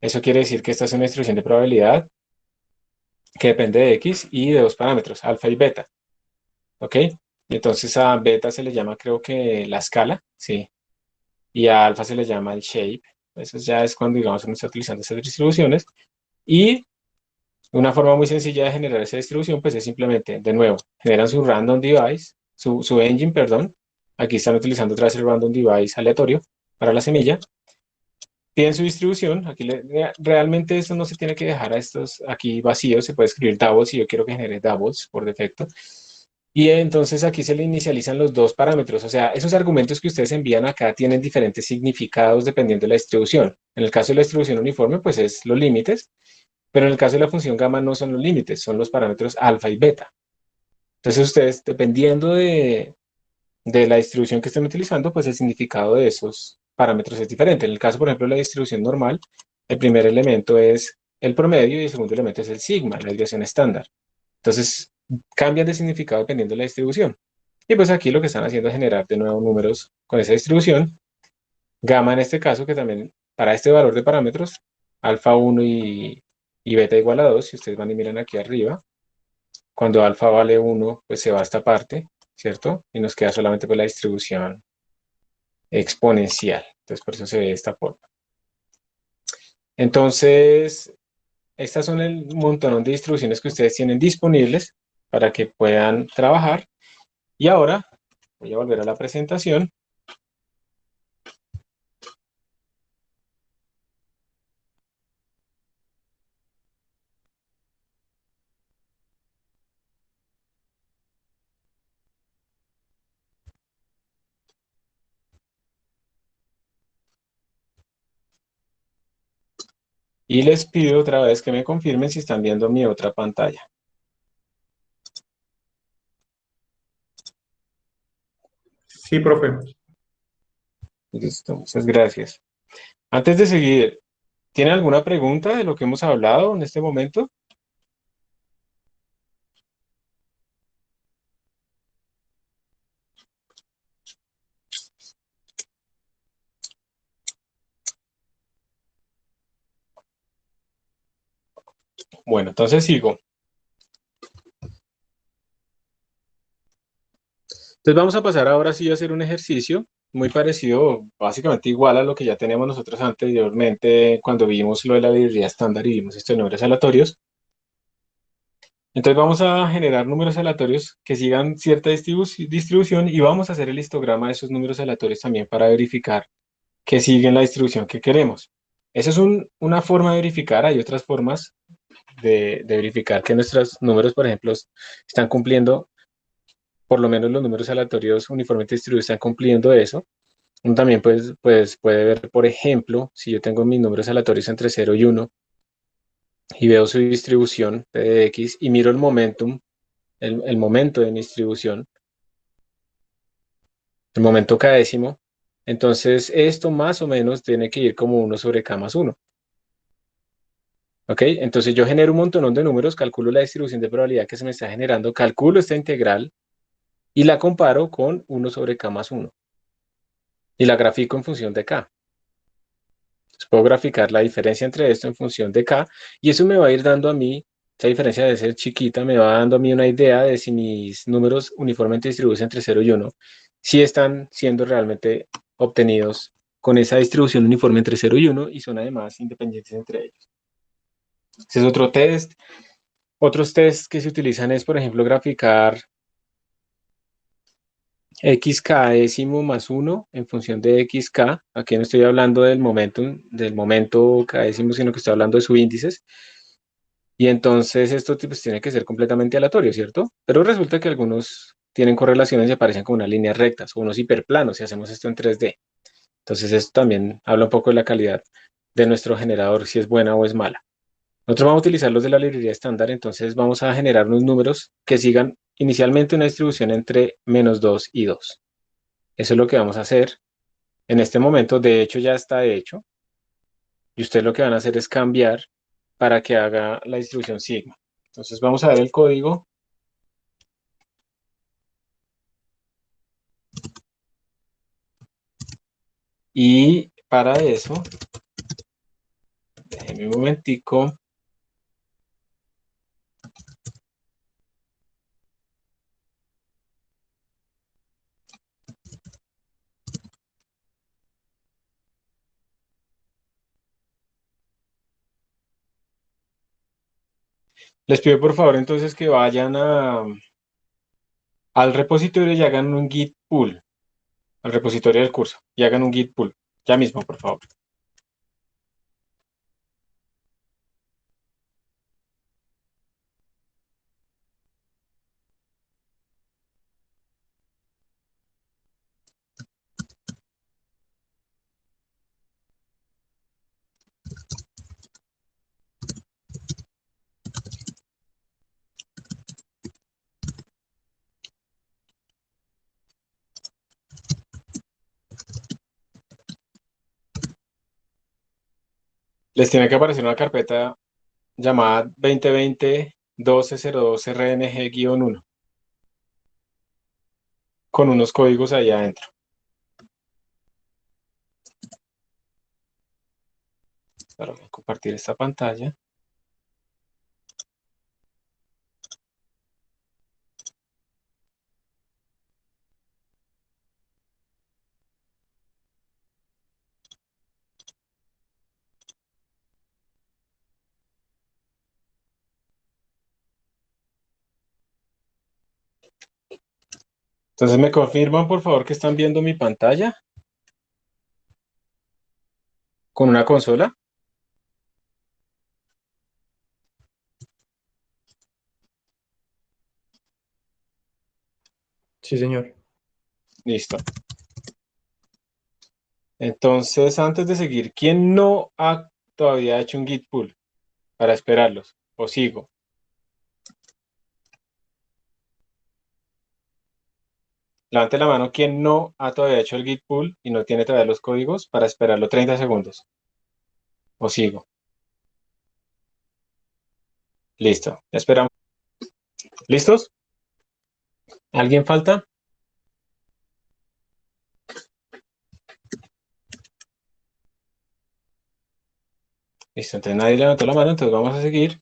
Eso quiere decir que esta es una distribución de probabilidad que depende de x y de dos parámetros, alfa y beta. ¿Ok? Y entonces a beta se le llama, creo que la escala, ¿sí? Y a alfa se le llama el shape. Eso ya es cuando, digamos, uno está utilizando esas distribuciones. Y una forma muy sencilla de generar esa distribución, pues es simplemente, de nuevo, generan su random device, su engine, perdón. Aquí están utilizando otra vez el random device aleatorio para la semilla. Piden su distribución. Aquí realmente esto no se tiene que dejar a estos aquí vacíos. Se puede escribir doubles si yo quiero que genere doubles por defecto. Y entonces aquí se le inicializan los dos parámetros. O sea, esos argumentos que ustedes envían acá tienen diferentes significados dependiendo de la distribución. En el caso de la distribución uniforme, pues es los límites. Pero en el caso de la función gamma no son los límites, son los parámetros alfa y beta. Entonces ustedes, dependiendo de la distribución que estén utilizando, pues el significado de esos parámetros es diferente. En el caso, por ejemplo, de la distribución normal, el primer elemento es el promedio y el segundo elemento es el sigma, la desviación estándar. Entonces, cambian de significado dependiendo de la distribución. Y pues aquí lo que están haciendo es generar de nuevo números con esa distribución. Gamma en este caso, que también para este valor de parámetros, alfa 1 y beta igual a 2, si ustedes van y miran aquí arriba, cuando alfa vale 1, pues se va a esta parte, ¿cierto? Y nos queda solamente pues la distribución exponencial. Entonces, por eso se ve de esta forma. Entonces, estas son el montón de distribuciones que ustedes tienen disponibles para que puedan trabajar. Y ahora voy a volver a la presentación. Y les pido otra vez que me confirmen si están viendo mi otra pantalla. Sí, profe. Listo, muchas gracias. Antes de seguir, ¿tienen alguna pregunta de lo que hemos hablado en este momento? Bueno, entonces sigo. Entonces vamos a pasar ahora sí a hacer un ejercicio muy parecido, básicamente igual a lo que ya teníamos nosotros anteriormente cuando vimos lo de la librería estándar y vimos estos números aleatorios. Entonces vamos a generar números aleatorios que sigan cierta distribución y vamos a hacer el histograma de esos números aleatorios también para verificar que siguen la distribución que queremos. Esa es una forma de verificar. Hay otras formas de verificar que nuestros números, por ejemplo, están cumpliendo, por lo menos los números aleatorios uniformemente distribuidos están cumpliendo eso. Uno también puede ver, por ejemplo, si yo tengo mis números aleatorios entre 0 y 1 y veo su distribución P de X y miro el momentum, el momento de mi distribución, el momento k-décimo, entonces esto más o menos tiene que ir como 1 sobre k más 1. ¿Ok? Entonces yo genero un montón de números, calculo la distribución de probabilidad que se me está generando, calculo esta integral y la comparo con 1 sobre k más 1. Y la grafico en función de k. Entonces puedo graficar la diferencia entre esto en función de k y eso me va a ir dando a mí, esa diferencia de ser chiquita, me va dando a mí una idea de si mis números uniformemente distribuidos entre 0 y 1, si están siendo realmente obtenidos con esa distribución uniforme entre 0 y 1 y son además independientes entre ellos. Ese es otro test. Otros tests que se utilizan es, por ejemplo, graficar xk décimo más 1 en función de xk. Aquí no estoy hablando del momento k décimo, sino que estoy hablando de subíndices. Y entonces esto pues, tiene que ser completamente aleatorio, ¿cierto? Pero resulta que algunos tienen correlaciones y aparecen como unas líneas rectas o unos hiperplanos si hacemos esto en 3D. Entonces esto también habla un poco de la calidad de nuestro generador, si es buena o es mala. Nosotros vamos a utilizar los de la librería estándar, entonces vamos a generar unos números que sigan inicialmente una distribución entre -2 y 2. Eso es lo que vamos a hacer en este momento. De hecho, ya está hecho. Y ustedes lo que van a hacer es cambiar para que haga la distribución sigma. Entonces vamos a ver el código. Y para eso, déjenme un momentico. Les pido por favor entonces que vayan al repositorio y hagan un git pull, al repositorio del curso, y hagan un git pull. Ya mismo, por favor. Les tiene que aparecer una carpeta llamada 2020-1202-RNG-1 con unos códigos ahí adentro. Ahora voy a compartir esta pantalla. Entonces me confirman por favor que están viendo mi pantalla con una consola. Sí, señor. Listo. Entonces, antes de seguir, ¿quién no ha todavía hecho un git pull para esperarlos? ¿O sigo? Levante la mano quien no ha todavía hecho el git pull y no tiene todavía los códigos para esperarlo 30 segundos. ¿O sigo? Listo. Esperamos. ¿Listos? ¿Alguien falta? Listo. Entonces nadie levantó la mano, entonces vamos a seguir.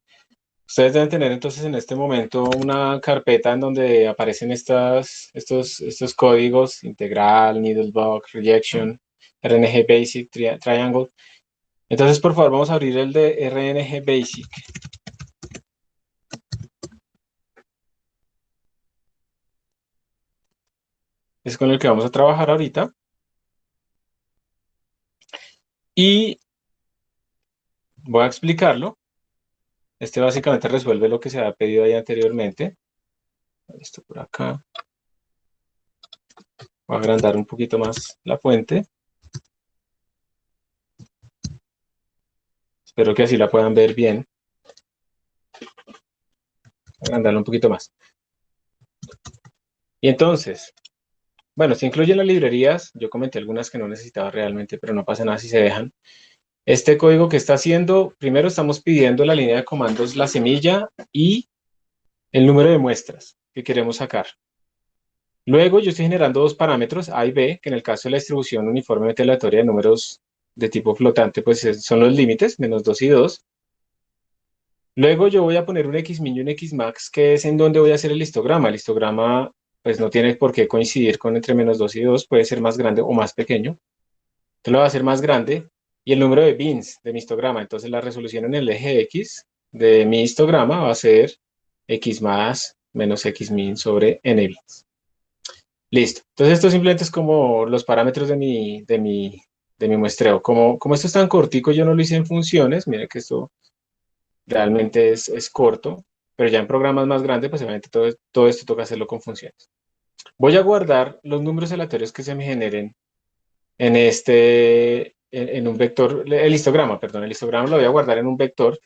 Ustedes deben tener entonces en este momento una carpeta en donde aparecen estos códigos: integral, needlebug, rejection, RNG basic, triangle. Entonces, por favor, vamos a abrir el de RNG basic. Es con el que vamos a trabajar ahorita. Y voy a explicarlo. Este básicamente resuelve lo que se ha pedido ahí anteriormente. Esto por acá. Voy a agrandar un poquito más la fuente. Espero que así la puedan ver bien. Agrandarla un poquito más. Y entonces, bueno, se incluyen las librerías. Yo comenté algunas que no necesitaba realmente, pero no pasa nada si se dejan. Este código que está haciendo, primero estamos pidiendo la línea de comandos, la semilla y el número de muestras que queremos sacar. Luego yo estoy generando dos parámetros, A y B, que en el caso de la distribución uniformemente aleatoria de números de tipo flotante, pues son los límites, -2 y 2. Luego yo voy a poner un Xmin y un Xmax, que es en donde voy a hacer el histograma. El histograma pues no tiene por qué coincidir con entre -2 y 2, puede ser más grande o más pequeño. Entonces lo va a hacer más grande. Y el número de bins de mi histograma, entonces la resolución en el eje X de mi histograma va a ser X más menos Xmin sobre n bins. Listo. Entonces esto simplemente es como los parámetros de mi muestreo. Como esto es tan cortico, yo no lo hice en funciones. Mira que esto realmente es corto, pero ya en programas más grandes, pues obviamente todo esto toca hacerlo con funciones. Voy a guardar los números aleatorios que se me generen en un vector, el histograma lo voy a guardar en un vector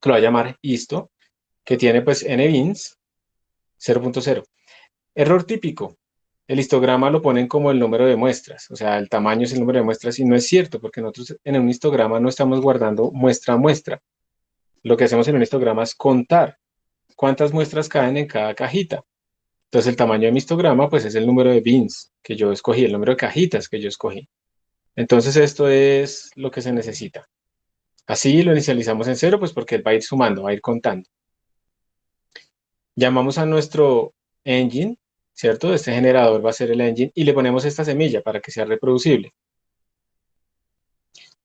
que lo va a llamar histo, que tiene pues nbins 0.0. Error típico. El histograma lo ponen como el número de muestras, o sea, el tamaño es el número de muestras y no es cierto, porque nosotros en un histograma no estamos guardando muestra a muestra. Lo que hacemos en un histograma es contar cuántas muestras caen en cada cajita. Entonces el tamaño de mi histograma pues es el número de bins que yo escogí, el número de cajitas que yo escogí. Entonces esto es lo que se necesita. Así lo inicializamos en cero, pues porque él va a ir sumando, va a ir contando. Llamamos a nuestro engine, ¿cierto? Este generador va a ser el engine y le ponemos esta semilla para que sea reproducible.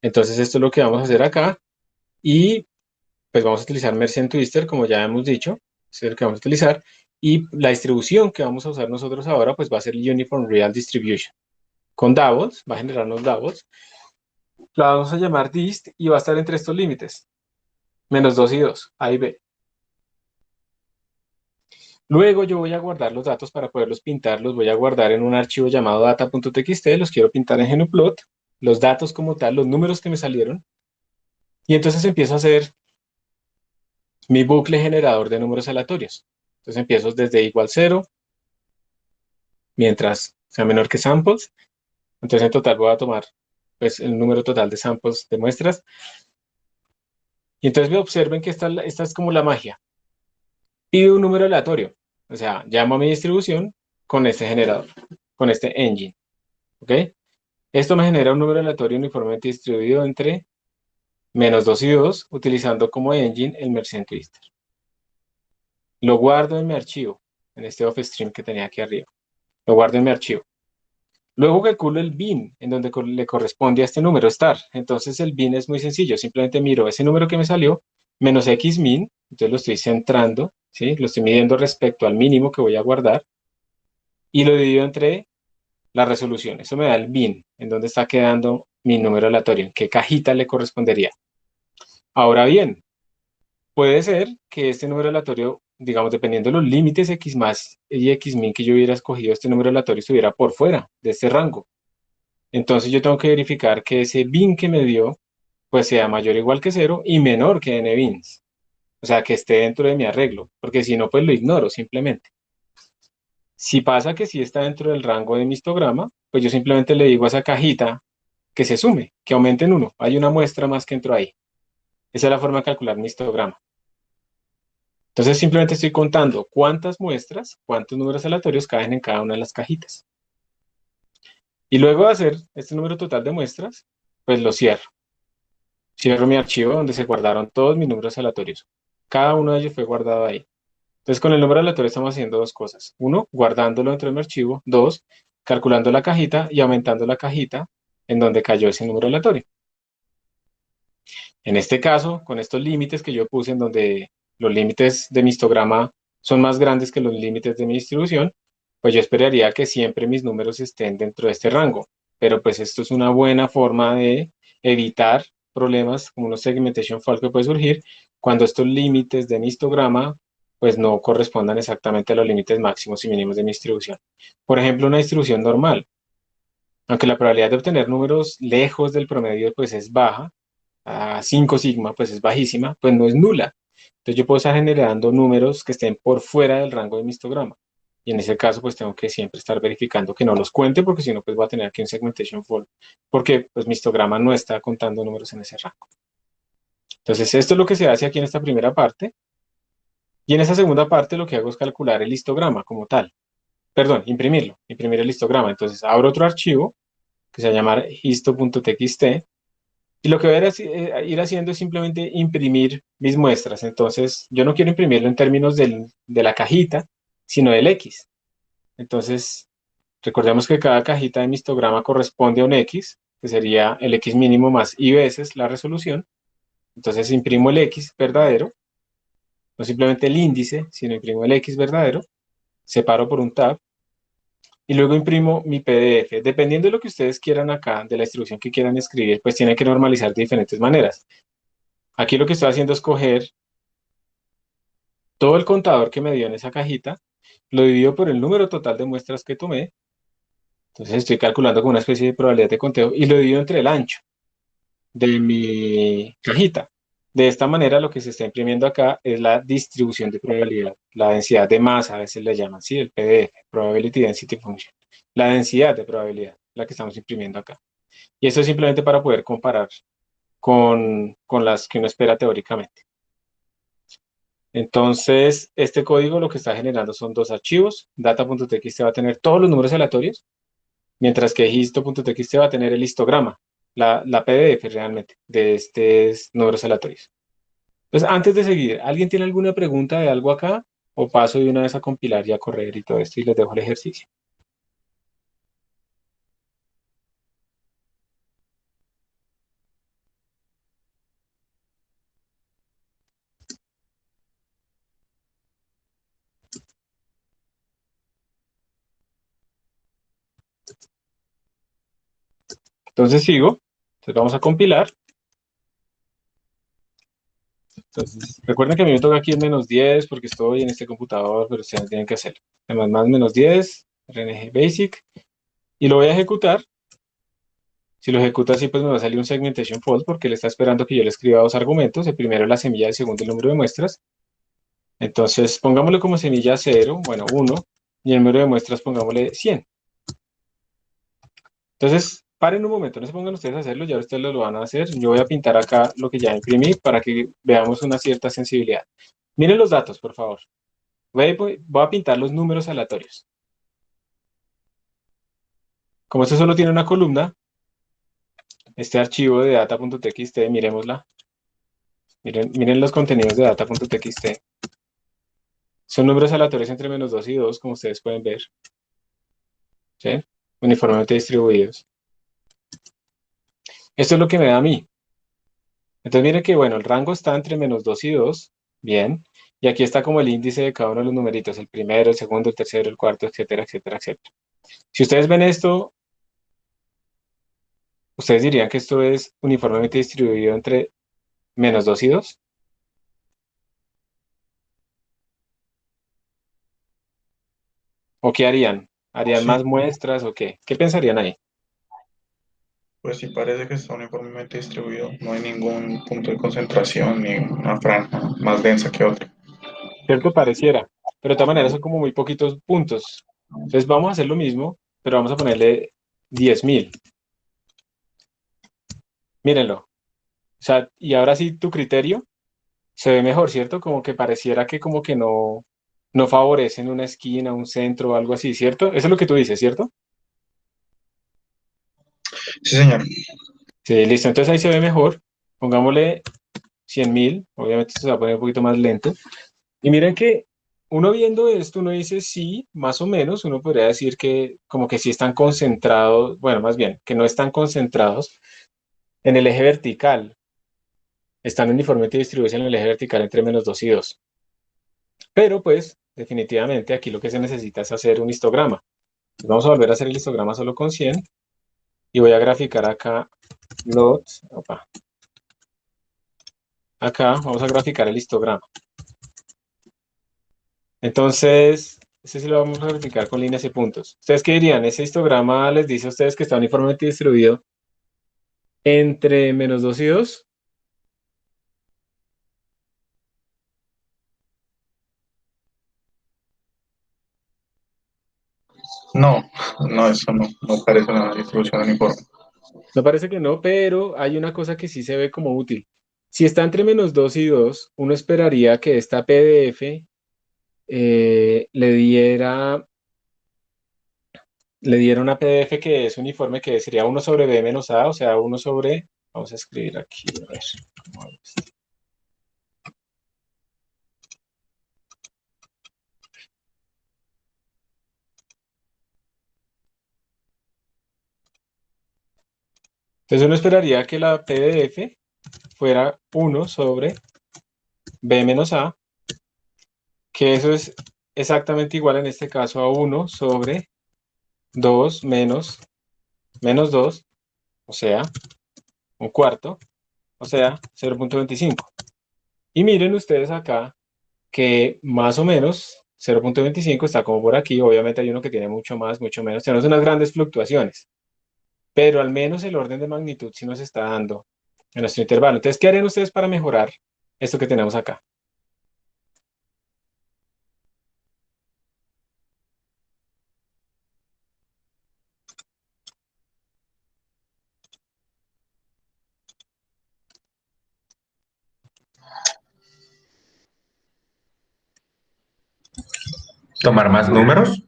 Entonces esto es lo que vamos a hacer acá y pues vamos a utilizar Merchant Twister, como ya hemos dicho, es el que vamos a utilizar. Y la distribución que vamos a usar nosotros ahora pues va a ser el Uniform Real Distribution. Con doubles, va a generarnos doubles. La vamos a llamar dist y va a estar entre estos límites, -2 y 2, A y B. Luego yo voy a guardar los datos para poderlos pintar, los voy a guardar en un archivo llamado data.txt, los quiero pintar en GnuPlot, los datos como tal, los números que me salieron, y entonces empiezo a hacer mi bucle generador de números aleatorios. Entonces empiezo desde igual 0, mientras sea menor que samples, entonces en total voy a tomar pues, el número total de samples de muestras, y entonces observen que esta es como la magia. Pido un número aleatorio, o sea, llamo a mi distribución con este generador, con este engine, ¿ok? Esto me genera un número aleatorio uniformemente distribuido entre -2 y 2, utilizando como engine el Merchant Twister. Lo guardo en mi archivo, en este offstream que tenía aquí arriba. Lo guardo en mi archivo. Luego calculo el bin, en donde le corresponde a este número star. Entonces el bin es muy sencillo, simplemente miro ese número que me salió, menos xmin, entonces lo estoy centrando, ¿sí? Lo estoy midiendo respecto al mínimo que voy a guardar, y lo divido entre la resolución. Eso me da el bin, en donde está quedando mi número aleatorio, en qué cajita le correspondería. Ahora bien, puede ser que este número aleatorio, digamos, dependiendo de los límites x más y x min que yo hubiera escogido, este número aleatorio estuviera por fuera de este rango. Entonces yo tengo que verificar que ese bin que me dio, pues sea mayor o igual que 0 y menor que n-bins. O sea, que esté dentro de mi arreglo, porque si no, pues lo ignoro simplemente. Si pasa que sí está dentro del rango de mi histograma, pues yo simplemente le digo a esa cajita que se sume, que aumente en 1. Hay una muestra más que entró ahí. Esa es la forma de calcular mi histograma. Entonces simplemente estoy contando cuántas muestras, cuántos números aleatorios caen en cada una de las cajitas. Y luego de hacer este número total de muestras, pues lo cierro. Cierro mi archivo donde se guardaron todos mis números aleatorios. Cada uno de ellos fue guardado ahí. Entonces con el número aleatorio estamos haciendo dos cosas. Uno, guardándolo dentro de mi archivo. Dos, calculando la cajita y aumentando la cajita en donde cayó ese número aleatorio. En este caso, con estos límites que yo puse en donde los límites de mi histograma son más grandes que los límites de mi distribución, pues yo esperaría que siempre mis números estén dentro de este rango. Pero pues esto es una buena forma de evitar problemas como unos segmentation fault que puede surgir cuando estos límites de mi histograma pues no correspondan exactamente a los límites máximos y mínimos de mi distribución. Por ejemplo, una distribución normal, aunque la probabilidad de obtener números lejos del promedio pues es baja, a 5 sigma, pues es bajísima, pues no es nula. Entonces yo puedo estar generando números que estén por fuera del rango de mi histograma. Y en ese caso, pues tengo que siempre estar verificando que no los cuente, porque si no, pues voy a tener aquí un segmentation fault, porque pues mi histograma no está contando números en ese rango. Entonces esto es lo que se hace aquí en esta primera parte. Y en esa segunda parte lo que hago es calcular el histograma como tal. Perdón, imprimir el histograma. Entonces abro otro archivo que se va a llamar histo.txt. Y lo que voy a ir haciendo es simplemente imprimir mis muestras. Entonces, yo no quiero imprimirlo en términos de la cajita, sino del X. Entonces, recordemos que cada cajita de mi histograma corresponde a un X, que sería el X mínimo más I veces la resolución. Entonces, imprimo el X verdadero, no simplemente el índice, sino imprimo el X verdadero, separo por un tab, y luego imprimo mi PDF. Dependiendo de lo que ustedes quieran acá, de la instrucción que quieran escribir, pues tienen que normalizar de diferentes maneras. Aquí lo que estoy haciendo es coger todo el contador que me dio en esa cajita, lo divido por el número total de muestras que tomé. Entonces estoy calculando con una especie de probabilidad de conteo y lo divido entre el ancho de mi cajita. De esta manera, lo que se está imprimiendo acá es la distribución de probabilidad, la densidad de masa, a veces le llaman así, el PDF, Probability Density Function. La densidad de probabilidad, la que estamos imprimiendo acá. Y eso es simplemente para poder comparar con las que uno espera teóricamente. Entonces, este código lo que está generando son dos archivos. Data.txt va a tener todos los números aleatorios, mientras que histo.txt va a tener el histograma, la PDF realmente, de estos números aleatorios. Entonces, antes de seguir, ¿alguien tiene alguna pregunta de algo acá? O paso de una vez a compilar y a correr y todo esto y les dejo el ejercicio. Entonces sigo. Entonces vamos a compilar. Entonces, recuerden que a mí me toca aquí en -10 porque estoy en este computador, pero ustedes tienen que hacerlo. Además, más -10, RNG Basic, y lo voy a ejecutar. Si lo ejecuta así, pues me va a salir un segmentation fault porque le está esperando que yo le escriba dos argumentos. El primero es la semilla, el segundo el número de muestras. Entonces, pongámosle como semilla 0, bueno, 1, y el número de muestras pongámosle 100. Entonces, paren un momento, no se pongan ustedes a hacerlo, ya ustedes lo van a hacer. Yo voy a pintar acá lo que ya imprimí para que veamos una cierta sensibilidad. Miren los datos, por favor. Voy a pintar los números aleatorios. Como esto solo tiene una columna, este archivo de data.txt, miremosla. Miren los contenidos de data.txt. Son números aleatorios entre -2 y 2, como ustedes pueden ver. ¿Sí? Uniformemente distribuidos. Esto es lo que me da a mí. Entonces miren que, bueno, el rango está entre -2 y 2. Bien. Y aquí está como el índice de cada uno de los numeritos. El primero, el segundo, el tercero, el cuarto, etcétera, etcétera, etcétera. Si ustedes ven esto, ustedes dirían que esto es uniformemente distribuido entre -2 y 2. ¿O qué harían? ¿Harían más Sí, muestras o qué? ¿Qué pensarían ahí? pues sí parece que está uniformemente distribuido. No hay ningún punto de concentración ni una franja más densa que otra. ¿Cierto? Pareciera. Pero de todas maneras son como muy poquitos puntos. Entonces vamos a hacer lo mismo, pero vamos a ponerle 10.000. Mírenlo. O sea, y ahora sí tu criterio se ve mejor, ¿cierto? Como que pareciera que como que no favorecen una esquina, un centro o algo así, ¿cierto? Eso es lo que tú dices, ¿cierto? Sí, señor. Sí, listo. Entonces ahí se ve mejor. Pongámosle 100.000. Obviamente esto se va a poner un poquito más lento. Y miren que uno viendo esto, uno dice sí, más o menos, uno podría decir que como que sí están concentrados, bueno, más bien, que no están concentrados en el eje vertical, están uniformemente distribuidos en el eje vertical entre -2 y 2. Pero pues, definitivamente aquí lo que se necesita es hacer un histograma. Vamos a volver a hacer el histograma solo con 100 y voy a graficar acá opa, acá vamos a graficar el histograma. Entonces, ese sí lo vamos a graficar con líneas y puntos. ¿Ustedes qué dirían? ¿Ese histograma les dice a ustedes que está uniformemente distribuido entre -2 y 2? No, no, eso no parece una distribución uniforme. Me parece que no, pero hay una cosa que sí se ve como útil. Si está entre -2 y 2, uno esperaría que esta PDF le diera una PDF que es uniforme, que sería 1 sobre B menos A, o sea, 1 sobre, vamos a escribir aquí, a ver, ¿cómo hago esto? Entonces uno esperaría que la PDF fuera 1 sobre B menos A, que eso es exactamente igual en este caso a 1 sobre 2 menos 2, o sea, un cuarto, o sea, 0.25. Y miren ustedes acá que más o menos 0.25 está como por aquí. Obviamente hay uno que tiene mucho más, mucho menos. Tenemos unas grandes fluctuaciones, pero al menos el orden de magnitud sí nos está dando en nuestro intervalo. Entonces, ¿qué harían ustedes para mejorar esto que tenemos acá? Tomar más números.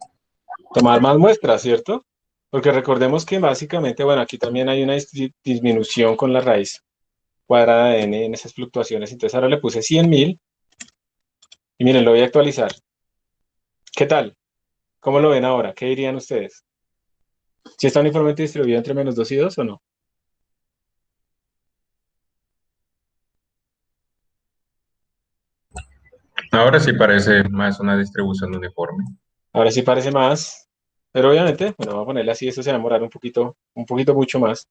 Tomar más muestras, ¿cierto? Porque recordemos que básicamente, bueno, aquí también hay una disminución con la raíz cuadrada de n en esas fluctuaciones. Entonces ahora le puse 100.000 y miren, lo voy a actualizar. ¿Qué tal? ¿Cómo lo ven ahora? ¿Qué dirían ustedes? ¿Si está uniformemente distribuido entre -2 y 2 o no? Ahora sí parece más una distribución uniforme. Ahora sí parece más, pero obviamente, bueno, vamos a ponerle así, esto se va a demorar un poquito mucho más.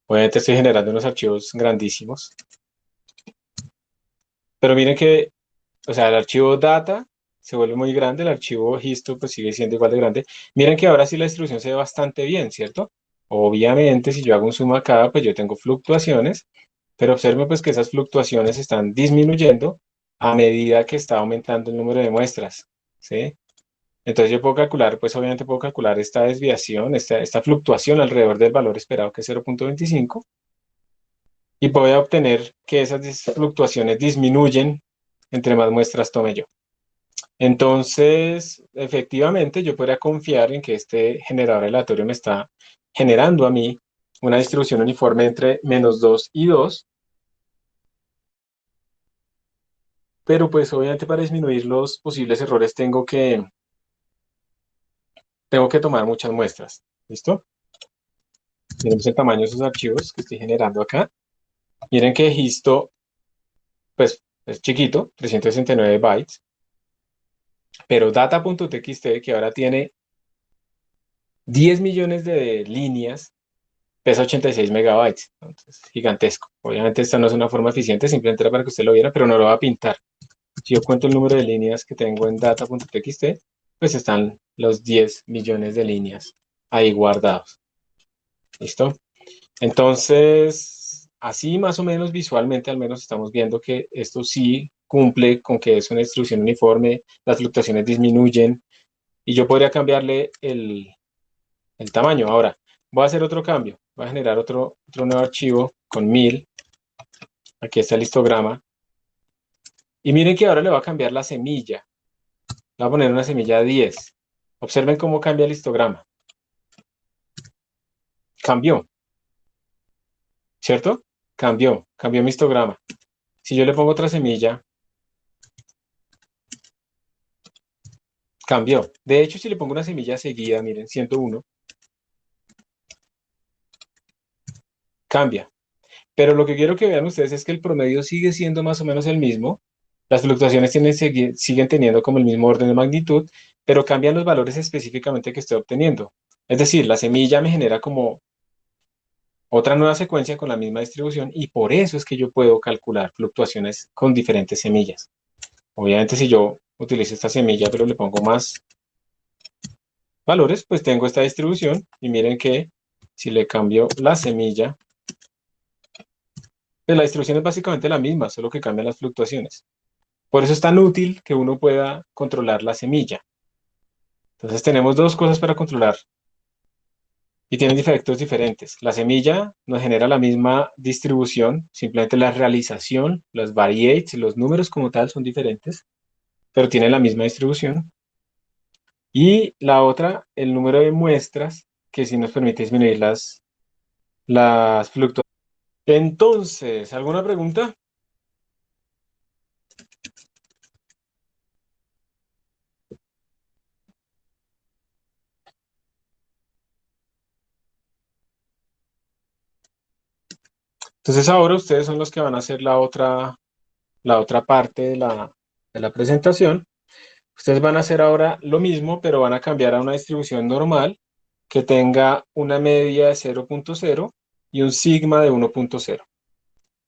Obviamente estoy generando unos archivos grandísimos. Pero miren que, o sea, el archivo data se vuelve muy grande, el archivo histo pues sigue siendo igual de grande. Miren que ahora sí la distribución se ve bastante bien, ¿cierto? Obviamente, si yo hago un zoom acá, pues yo tengo fluctuaciones, pero observen pues que esas fluctuaciones están disminuyendo a medida que está aumentando el número de muestras, ¿sí? Entonces yo puedo calcular, pues obviamente puedo calcular esta desviación, esta fluctuación alrededor del valor esperado que es 0.25 y voy a obtener que esas fluctuaciones disminuyen entre más muestras tome yo. Entonces, efectivamente, yo podría confiar en que este generador aleatorio me está generando a mí una distribución uniforme entre -2 y 2, pero pues obviamente para disminuir los posibles errores tengo que tomar muchas muestras. ¿Listo? Tenemos el tamaño de esos archivos que estoy generando acá. Miren que histo, pues, es chiquito, 369 bytes, pero data.txt, que ahora tiene 10 millones de líneas, pesa 86 megabytes. Entonces, gigantesco. Obviamente esta no es una forma eficiente, simplemente era para que usted lo viera, pero no lo va a pintar. Si yo cuento el número de líneas que tengo en data.txt, pues están los 10 millones de líneas ahí guardados. ¿Listo? Entonces, así más o menos visualmente, al menos estamos viendo que esto sí cumple con que es una distribución uniforme, las fluctuaciones disminuyen y yo podría cambiarle el tamaño. Ahora, voy a hacer otro cambio. Voy a generar otro nuevo archivo con 1000. Aquí está el histograma. Y miren que ahora le voy a cambiar la semilla. Le voy a poner una semilla 10. Observen cómo cambia el histograma. Cambió, ¿cierto? Cambió mi histograma. Si yo le pongo otra semilla, cambió. De hecho, si le pongo una semilla seguida, miren, 101, cambia. Pero lo que quiero que vean ustedes es que el promedio sigue siendo más o menos el mismo. Las fluctuaciones siguen teniendo como el mismo orden de magnitud, pero cambian los valores específicamente que estoy obteniendo. Es decir, la semilla me genera como otra nueva secuencia con la misma distribución y por eso es que yo puedo calcular fluctuaciones con diferentes semillas. Obviamente si yo utilizo esta semilla pero le pongo más valores, pues tengo esta distribución y miren que si le cambio la semilla, pues la distribución es básicamente la misma, solo que cambian las fluctuaciones. Por eso es tan útil que uno pueda controlar la semilla. Entonces tenemos dos cosas para controlar y tienen efectos diferentes. La semilla nos genera la misma distribución, simplemente la realización, las variates, los números como tal son diferentes, pero tienen la misma distribución. Y la otra, el número de muestras, que sí nos permite disminuir las fluctuaciones. Entonces, ¿alguna pregunta? Entonces ahora ustedes son los que van a hacer la otra parte de la presentación. Ustedes van a hacer ahora lo mismo, pero van a cambiar a una distribución normal que tenga una media de 0.0 y un sigma de 1.0.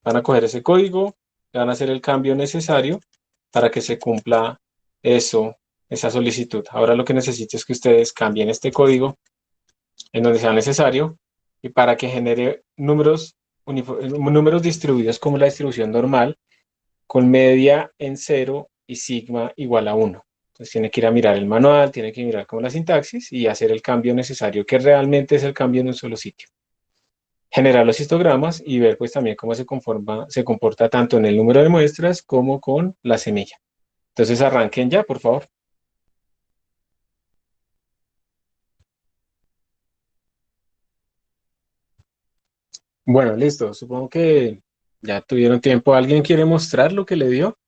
Van a coger ese código, le van a hacer el cambio necesario para que se cumpla esa solicitud. Ahora lo que necesito es que ustedes cambien este código en donde sea necesario y para que genere números distribuidos como la distribución normal, con media en 0 y sigma igual a 1. Entonces tiene que ir a mirar el manual, tiene que mirar como la sintaxis y hacer el cambio necesario, que realmente es el cambio en un solo sitio. Generar los histogramas y ver pues también cómo se comporta tanto en el número de muestras como con la semilla. Entonces arranquen ya, por favor. Bueno, listo. Supongo que ya tuvieron tiempo. ¿Alguien quiere mostrar lo que le dio?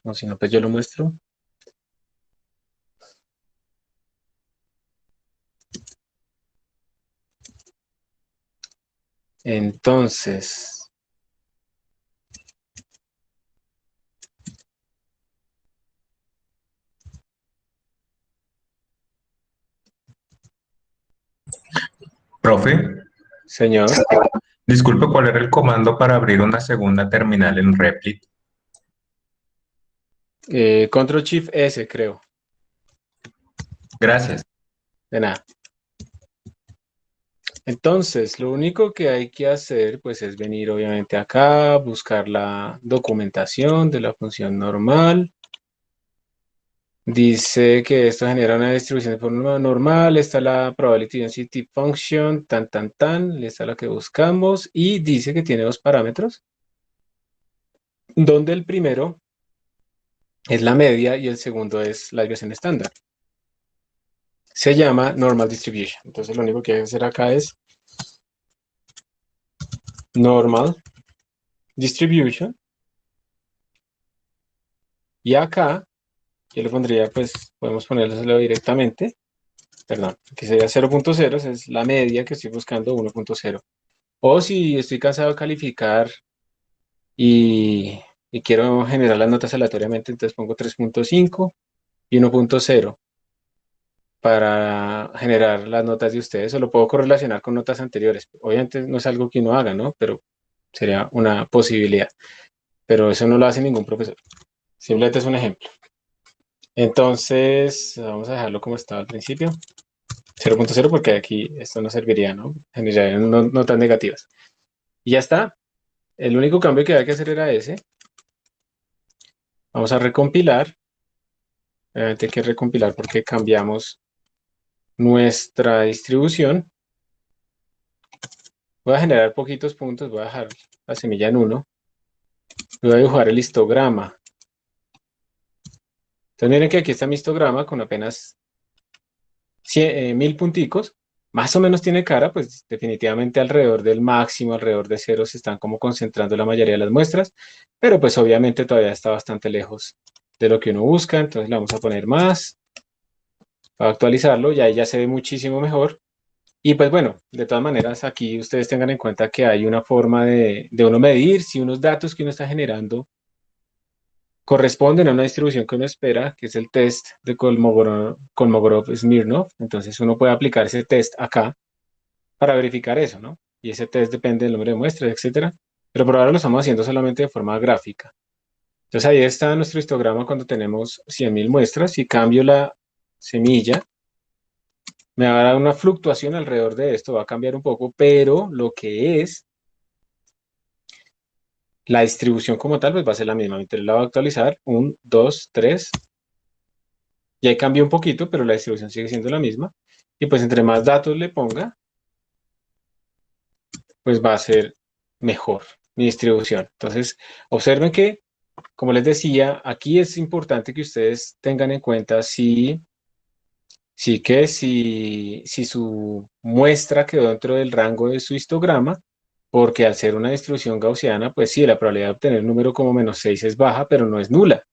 O si no, pues yo lo muestro. Entonces, Profe, señor, disculpe, ¿cuál era el comando para abrir una segunda terminal en Replit? Control Shift S, creo. Gracias. De nada. Entonces, lo único que hay que hacer, pues, es venir obviamente acá, buscar la documentación de la función normal. Dice que esto genera una distribución de forma normal. Está la probability density function, está la que buscamos. Y dice que tiene dos parámetros, donde el primero es la media y el segundo es la desviación estándar. Se llama normal distribution. Entonces, lo único que hay que hacer acá es normal distribution. Y acá yo le pondría, pues, podemos ponérselo directamente. Perdón, que sería 0.0, es la media que estoy buscando, 1.0. O si estoy cansado de calificar y, y quiero generar las notas aleatoriamente, entonces pongo 3.5 y 1.0 para generar las notas de ustedes, o lo puedo correlacionar con notas anteriores. Obviamente no es algo que uno haga, ¿no? Pero sería una posibilidad. Pero eso no lo hace ningún profesor. Simplemente es un ejemplo. Entonces, vamos a dejarlo como estaba al principio. 0.0 porque aquí esto no serviría, ¿no? Generaría notas negativas. Y ya está. El único cambio que había que hacer era ese. Vamos a recompilar. Obviamente hay que recompilar porque cambiamos nuestra distribución. Voy a generar poquitos puntos. Voy a dejar la semilla en 1. Voy a dibujar el histograma. Entonces miren que aquí está mi histograma con apenas 1000 punticos. Más o menos tiene cara, pues definitivamente alrededor del máximo, alrededor de 0 se están como concentrando la mayoría de las muestras, pero pues obviamente todavía está bastante lejos de lo que uno busca, entonces le vamos a poner más para actualizarlo y ahí ya se ve muchísimo mejor. Y pues bueno, de todas maneras aquí ustedes tengan en cuenta que hay una forma de uno medir si unos datos que uno está generando corresponden a una distribución que uno espera, que es el test de Kolmogorov-Smirnov. Entonces uno puede aplicar ese test acá para verificar eso, ¿no? Y ese test depende del número de muestras, etcétera. Pero por ahora lo estamos haciendo solamente de forma gráfica. Entonces ahí está nuestro histograma cuando tenemos 100.000 muestras. Si cambio la semilla, me va a dar una fluctuación alrededor de esto, va a cambiar un poco, pero lo que es la distribución como tal, pues va a ser la misma. Entonces la voy a actualizar, 1, 2, 3. Y ahí cambia un poquito, pero la distribución sigue siendo la misma. Y pues entre más datos le ponga, pues va a ser mejor mi distribución. Entonces, observen que, como les decía, aquí es importante que ustedes tengan en cuenta si su muestra quedó dentro del rango de su histograma, porque al ser una distribución gaussiana, pues sí, la probabilidad de obtener un número como -6 es baja, pero no es nula.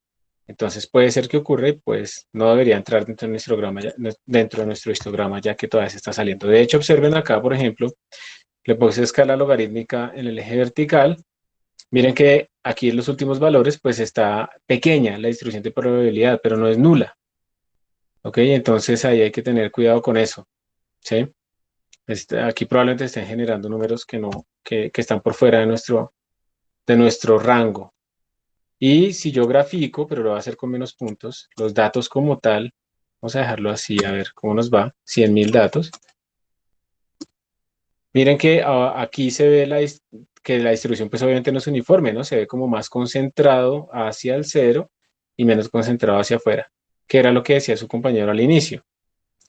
Entonces puede ser que ocurra y pues no debería entrar dentro de nuestro histograma, ya que todavía se está saliendo. De hecho, observen acá, por ejemplo, le puse escala logarítmica en el eje vertical. Miren que aquí en los últimos valores pues está pequeña la distribución de probabilidad, pero no es nula. ¿Ok? Entonces ahí hay que tener cuidado con eso. ¿Sí? Aquí probablemente estén generando números que están por fuera de nuestro rango. Y si yo grafico, pero lo voy a hacer con menos puntos, los datos como tal, Vamos a dejarlo así, a ver cómo nos va. 100.000 datos. Miren que aquí se ve que la distribución pues obviamente no es uniforme, ¿no? Se ve como más concentrado hacia el cero y menos concentrado hacia afuera, que era lo que decía su compañero al inicio.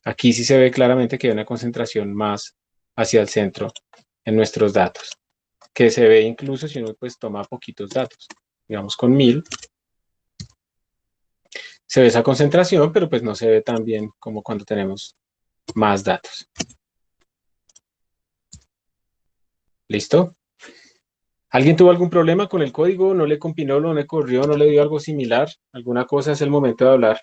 Aquí sí se ve claramente que hay una concentración más hacia el centro en nuestros datos, que se ve incluso si uno pues toma poquitos datos, digamos con 1000, se ve esa concentración, pero pues no se ve tan bien como cuando tenemos más datos. ¿Listo? ¿Alguien tuvo algún problema con el código? ¿No le compiló, no le corrió, no le dio algo similar? ¿Alguna cosa? Es el momento de hablar.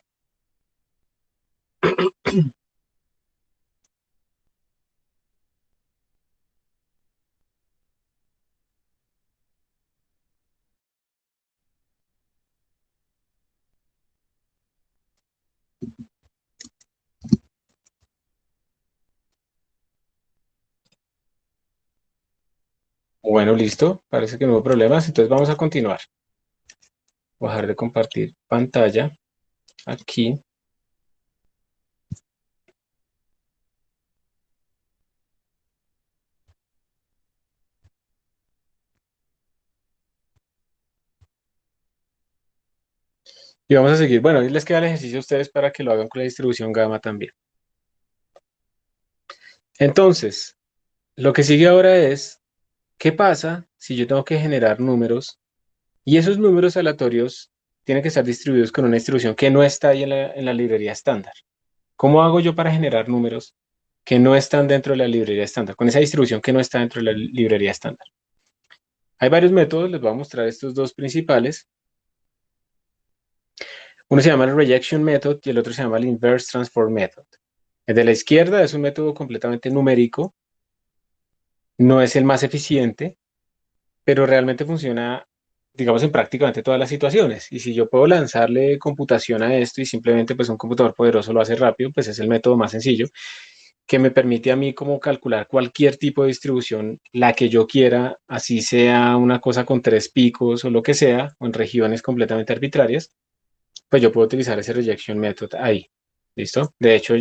Bueno, listo. Parece que no hubo problemas. Entonces vamos a continuar. Voy a dejar de compartir pantalla aquí. Y vamos a seguir. Bueno, ahí les queda el ejercicio a ustedes para que lo hagan con la distribución gamma también. Entonces, lo que sigue ahora es, ¿qué pasa si yo tengo que generar números y esos números aleatorios tienen que estar distribuidos con una distribución que no está ahí en la librería estándar? ¿Cómo hago yo para generar números que no están dentro de la librería estándar, con esa distribución que no está dentro de la librería estándar? Hay varios métodos, les voy a mostrar estos dos principales. Uno se llama el rejection method y el otro se llama el inverse transform method. El de la izquierda es un método completamente numérico, no es el más eficiente, pero realmente funciona, digamos, en prácticamente todas las situaciones. Y si yo puedo lanzarle computación a esto y simplemente pues un computador poderoso lo hace rápido, pues es el método más sencillo que me permite a mí como calcular cualquier tipo de distribución, la que yo quiera, así sea una cosa con 3 picos o lo que sea, o en regiones completamente arbitrarias, pues yo puedo utilizar ese rejection method ahí. ¿Listo? De hecho,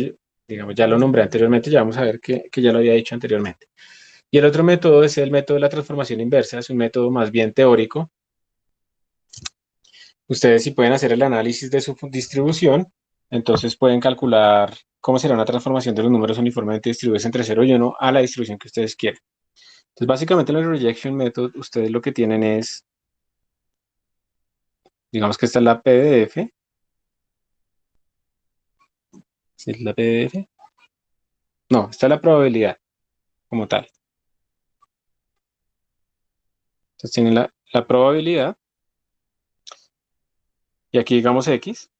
digamos, ya lo nombré anteriormente, ya vamos a ver que ya lo había dicho anteriormente. Y el otro método es el método de la transformación inversa, es un método más bien teórico. Ustedes si pueden hacer el análisis de su distribución, entonces pueden calcular cómo será una transformación de los números uniformemente distribuidos entre 0 y 1 a la distribución que ustedes quieren. Entonces, básicamente en el rejection method, ustedes lo que tienen es, digamos que esta es la PDF. ¿Sí es la PDF? No, esta es la probabilidad como tal. Entonces tienen la probabilidad y aquí digamos X.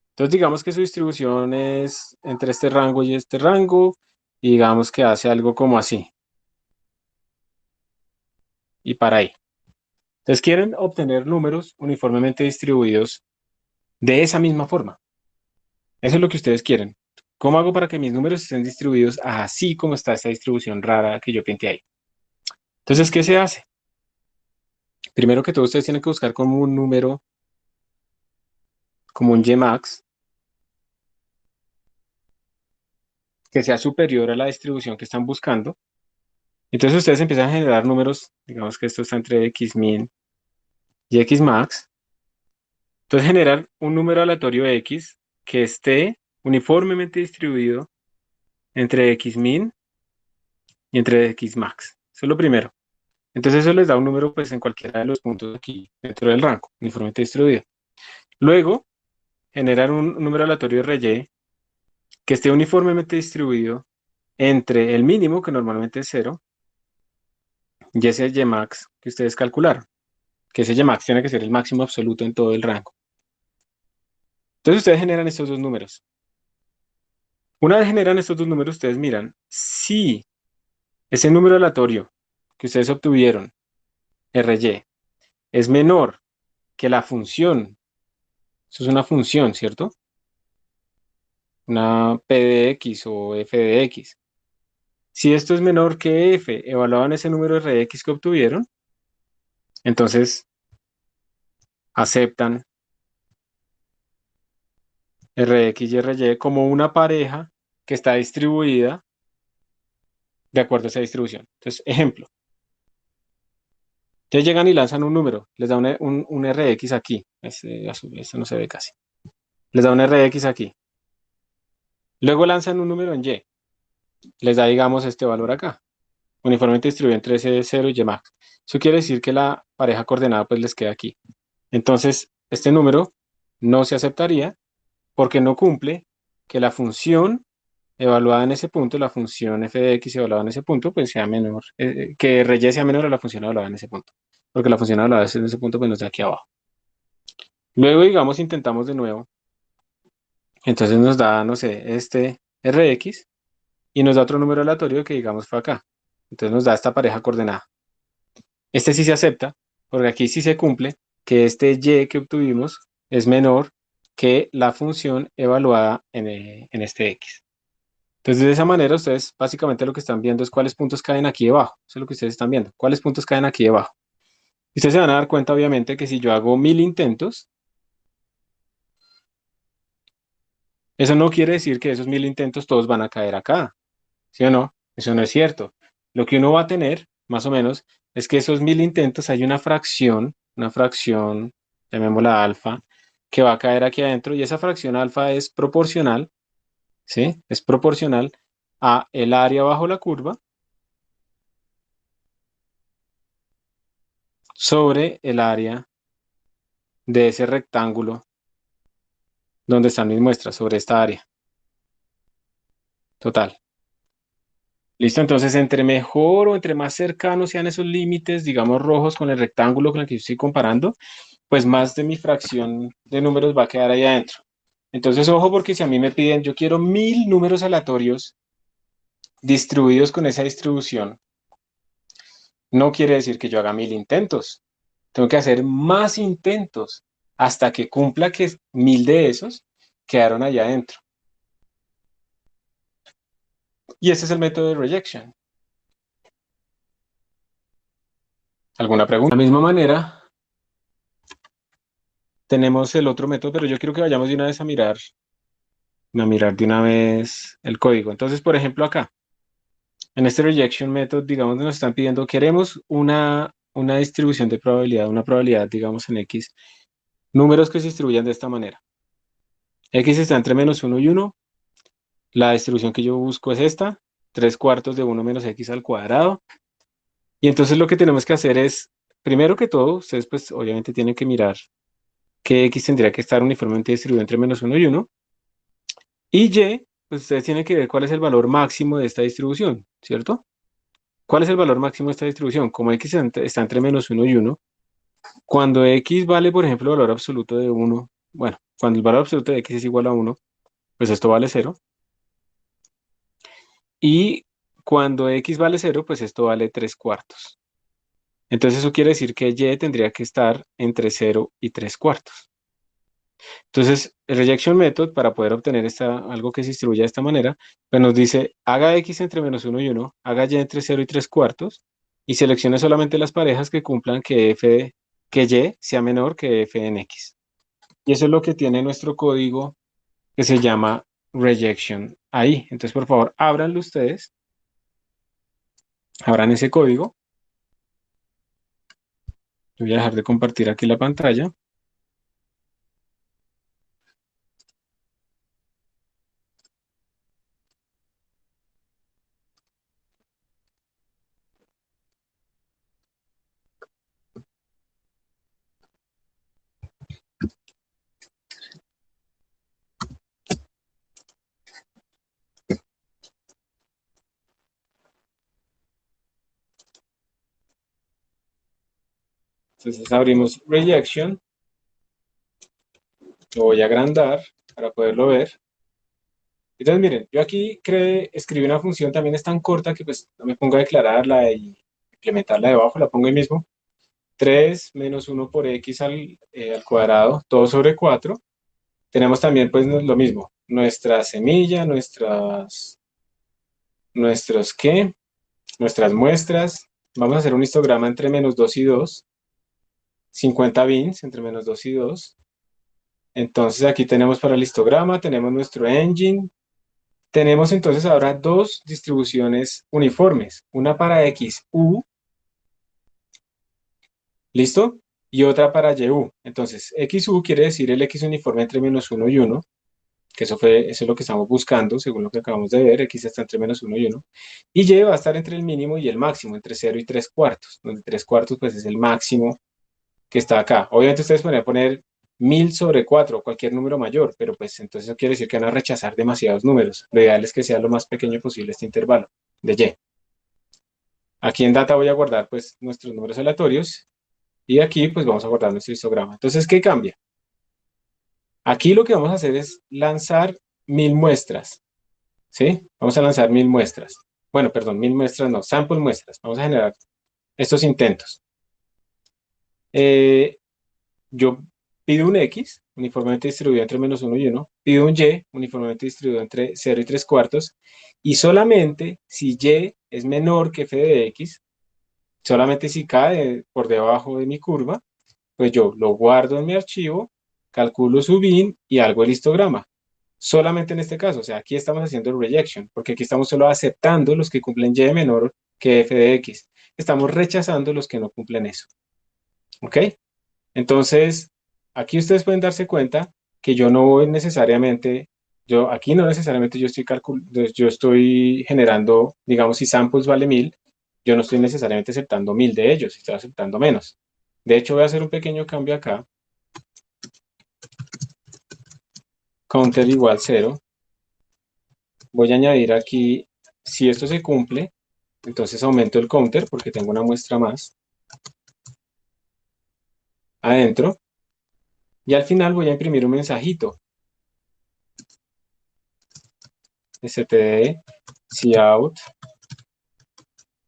Entonces digamos que su distribución es entre este rango y este rango y digamos que hace algo como así y para ahí. Entonces quieren obtener números uniformemente distribuidos de esa misma forma. Eso es lo que ustedes quieren. ¿Cómo hago para que mis números estén distribuidos así como está esta distribución rara que yo pinté ahí? Entonces, ¿qué se hace? Primero que todo, ustedes tienen que buscar como un número, como un Gmax, que sea superior a la distribución que están buscando. Entonces ustedes empiezan a generar números, digamos que esto está entre Xmin y Xmax. Entonces generar un número aleatorio X que esté uniformemente distribuido entre Xmin y entre Xmax. Eso es lo primero. Entonces eso les da un número pues en cualquiera de los puntos aquí dentro del rango, uniformemente distribuido. Luego, generar un número aleatorio RY que esté uniformemente distribuido entre el mínimo, que normalmente es 0, y ese Ymax que ustedes calcularon, que ese Ymax tiene que ser el máximo absoluto en todo el rango. Entonces ustedes generan estos dos números. Una vez generan estos dos números, ustedes miran si ese número aleatorio que ustedes obtuvieron, RY, es menor que la función. Eso es una función, ¿cierto? Una P de X o F de X. Si esto es menor que F, evaluaban ese número de Rx que obtuvieron, entonces aceptan Rx y Ry como una pareja que está distribuida de acuerdo a esa distribución. Entonces, ejemplo, ustedes llegan y lanzan un número, les da un Rx aquí, ese no se ve casi, les da un Rx aquí. Luego lanzan un número en Y, les da, digamos, este valor acá. Uniformemente distribuido entre ese 0 y Y max. Eso quiere decir que la pareja coordenada pues les queda aquí. Entonces, este número no se aceptaría porque no cumple que la función evaluada en ese punto, la función f de x evaluada en ese punto, pues sea menor, que Ry sea menor a la función evaluada en ese punto. Porque la función evaluada en ese punto pues nos da aquí abajo. Luego, digamos, intentamos de nuevo. Entonces nos da, no sé, este Rx y nos da otro número aleatorio que digamos fue acá. Entonces nos da esta pareja coordenada. Este sí se acepta, porque aquí sí se cumple que este y que obtuvimos es menor que la función evaluada en este x. Entonces, de esa manera, ustedes básicamente lo que están viendo es cuáles puntos caen aquí debajo. Eso es lo que ustedes están viendo. ¿Cuáles puntos caen aquí debajo? Y ustedes se van a dar cuenta, obviamente, que si yo hago 1000 intentos, eso no quiere decir que esos 1000 intentos todos van a caer acá. ¿Sí o no? Eso no es cierto. Lo que uno va a tener, más o menos, es que esos 1000 intentos hay una fracción, llamémosla alfa, que va a caer aquí adentro y esa fracción alfa es proporcional, ¿sí? Es proporcional a el área bajo la curva sobre el área de ese rectángulo donde están mis muestras, sobre esta área total. Listo, entonces entre mejor o entre más cercanos sean esos límites, digamos rojos con el rectángulo con el que estoy comparando, pues más de mi fracción de números va a quedar ahí adentro. Entonces, ojo, porque si a mí me piden, yo quiero 1000 números aleatorios distribuidos con esa distribución, no quiere decir que yo haga 1000 intentos. Tengo que hacer más intentos hasta que cumpla que 1000 de esos quedaron allá adentro. Y ese es el método de rejection. ¿Alguna pregunta? De la misma manera, tenemos el otro método, pero yo quiero que vayamos de una vez a mirar de una vez el código. Entonces, por ejemplo, acá, en este rejection method, digamos, nos están pidiendo, queremos una distribución de probabilidad, una probabilidad, digamos, en X, números que se distribuyan de esta manera. X está entre -1 y 1. La distribución que yo busco es esta, 3/4 de 1 menos X al cuadrado. Y entonces lo que tenemos que hacer es, primero que todo, ustedes pues obviamente tienen que mirar que X tendría que estar uniformemente distribuido entre -1 y 1. Y Y, pues ustedes tienen que ver cuál es el valor máximo de esta distribución, ¿cierto? ¿Cuál es el valor máximo de esta distribución? Como X está entre -1 y 1, cuando X vale, por ejemplo, el valor absoluto de 1, bueno, cuando el valor absoluto de X es igual a 1, pues esto vale 0. Y cuando X vale 0, pues esto vale 3/4. Entonces eso quiere decir que Y tendría que estar entre 0 y 3/4. Entonces, el rejection method, para poder obtener algo que se distribuya de esta manera, pues nos dice, haga X entre -1 y 1, haga Y entre 0 y 3/4, y seleccione solamente las parejas que cumplan que Y sea menor que F en X. Y eso es lo que tiene nuestro código que se llama rejection ahí. Entonces, por favor, ábranlo ustedes, abran ese código. Voy a dejar de compartir aquí la pantalla. Entonces abrimos rejection, lo voy a agrandar para poderlo ver. Entonces miren, yo aquí escribí una función, también es tan corta que pues no me pongo a declararla y implementarla debajo, la pongo ahí mismo. 3 menos 1 por x al cuadrado, todo sobre 4. Tenemos también pues lo mismo, nuestra semilla, ¿qué? Nuestras muestras. Vamos a hacer un histograma entre -2 y 2. 50 bins entre -2 y 2. Entonces aquí tenemos para el histograma, tenemos nuestro engine. Tenemos entonces ahora dos distribuciones uniformes, una para XU, ¿listo? Y otra para YU. Entonces, XU quiere decir el X uniforme entre -1 y 1, que eso es lo que estamos buscando, según lo que acabamos de ver, X está entre -1 y 1. Y Y va a estar entre el mínimo y el máximo, entre 0 y 3 cuartos, donde 3 cuartos pues es el máximo que está acá. Obviamente ustedes podrían poner 1000 sobre 4, cualquier número mayor, pero pues entonces eso quiere decir que van a rechazar demasiados números. Lo ideal es que sea lo más pequeño posible este intervalo de Y. Aquí en data voy a guardar pues nuestros números aleatorios y aquí pues vamos a guardar nuestro histograma. Entonces, ¿qué cambia? Aquí lo que vamos a hacer es lanzar 1000 muestras, ¿sí? Vamos a lanzar 1000 muestras. Bueno, perdón, 1000 muestras no, sample muestras. Vamos a generar estos intentos. Yo pido un X uniformemente distribuido entre -1 y 1, pido un Y uniformemente distribuido entre 0 y 3 cuartos, y solamente si Y es menor que f de X, solamente si cae por debajo de mi curva, pues yo lo guardo en mi archivo, calculo su bin y hago el histograma. Solamente en este caso, o sea, aquí estamos haciendo el rejection, porque aquí estamos solo aceptando los que cumplen Y menor que f de X. Estamos rechazando los que no cumplen eso. ¿Ok? Entonces, aquí ustedes pueden darse cuenta que yo no voy necesariamente, aquí no necesariamente yo estoy generando, digamos, si samples vale 1000, yo no estoy necesariamente aceptando 1000 de ellos, estoy aceptando menos. De hecho, voy a hacer un pequeño cambio acá. Counter igual 0. Voy a añadir aquí, si esto se cumple, entonces aumento el counter porque tengo una muestra más adentro. Y al final voy a imprimir un mensajito. std cout.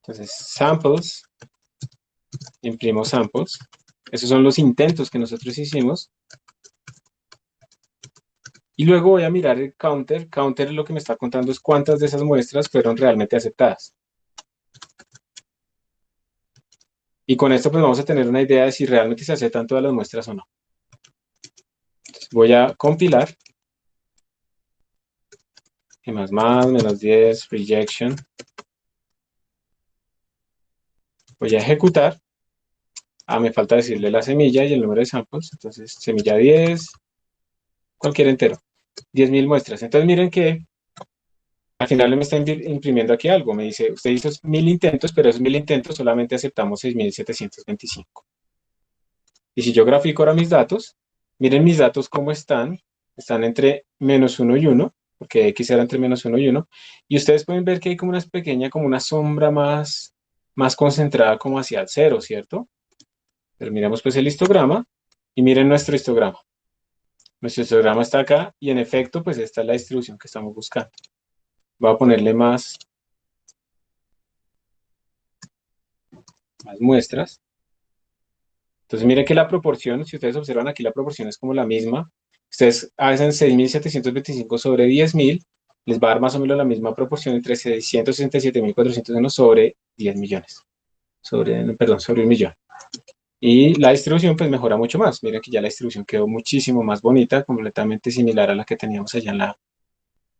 Entonces, samples, imprimo samples. Esos son los intentos que nosotros hicimos. Y luego voy a mirar el counter. Counter lo que me está contando es cuántas de esas muestras fueron realmente aceptadas. Y con esto pues vamos a tener una idea de si realmente se aceptan todas las muestras o no. Entonces, voy a compilar. Y -10, rejection. Voy a ejecutar. Me falta decirle la semilla y el número de samples. Entonces, semilla 10, cualquier entero. 10.000 muestras. Entonces, miren que al final me está imprimiendo aquí algo. Me dice, usted hizo 1000 intentos, pero esos 1000 intentos solamente aceptamos 6725. Y si yo grafico ahora mis datos, miren mis datos cómo están. Están entre -1 y 1, porque X era entre -1 y 1. Y ustedes pueden ver que hay como una pequeña, como una sombra más concentrada como hacia el 0, ¿cierto? Pero miremos pues el histograma y miren nuestro histograma. Nuestro histograma está acá y en efecto pues esta es la distribución que estamos buscando. Voy a ponerle más muestras. Entonces miren que la proporción, si ustedes observan aquí la proporción es como la misma. Ustedes hacen 6.725 sobre 10.000, les va a dar más o menos la misma proporción entre 667.401 sobre 10 millones. Sobre 1 millón. Y la distribución pues mejora mucho más. Miren que ya la distribución quedó muchísimo más bonita, completamente similar a la que teníamos allá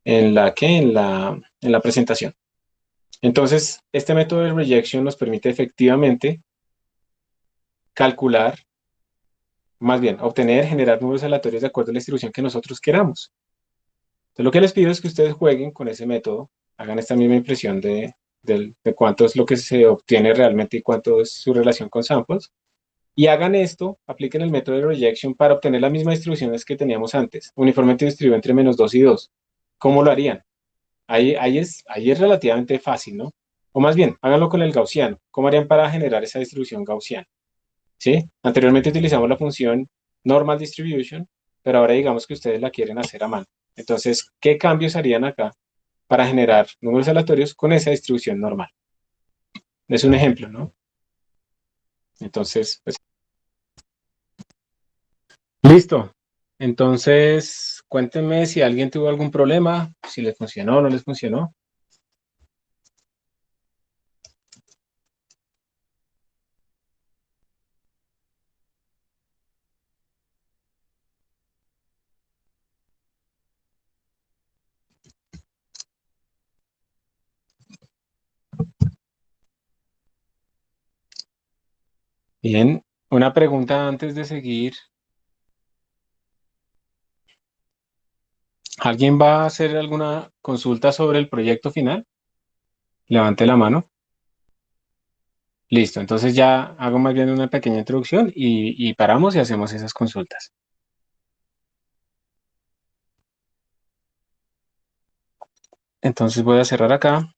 en la presentación. Entonces, este método de rejection nos permite efectivamente calcular, más bien, obtener, generar números aleatorios de acuerdo a la distribución que nosotros queramos. Entonces, lo que les pido es que ustedes jueguen con ese método, hagan esta misma impresión de cuánto es lo que se obtiene realmente y cuánto es su relación con samples. Y hagan esto, apliquen el método de rejection para obtener las mismas distribuciones que teníamos antes, uniformemente distribuido entre -2 y 2. ¿Cómo lo harían? Ahí es relativamente fácil, ¿no? O más bien, háganlo con el gaussiano. ¿Cómo harían para generar esa distribución gaussiana? ¿Sí? Anteriormente utilizamos la función normal distribution, pero ahora digamos que ustedes la quieren hacer a mano. Entonces, ¿qué cambios harían acá para generar números aleatorios con esa distribución normal? Es un ejemplo, ¿no? Entonces, pues, listo. Entonces, cuéntenme si alguien tuvo algún problema, si les funcionó o no les funcionó. Bien, una pregunta antes de seguir. ¿Alguien va a hacer alguna consulta sobre el proyecto final? Levante la mano. Listo, entonces ya hago más bien una pequeña introducción y paramos y hacemos esas consultas. Entonces voy a cerrar acá.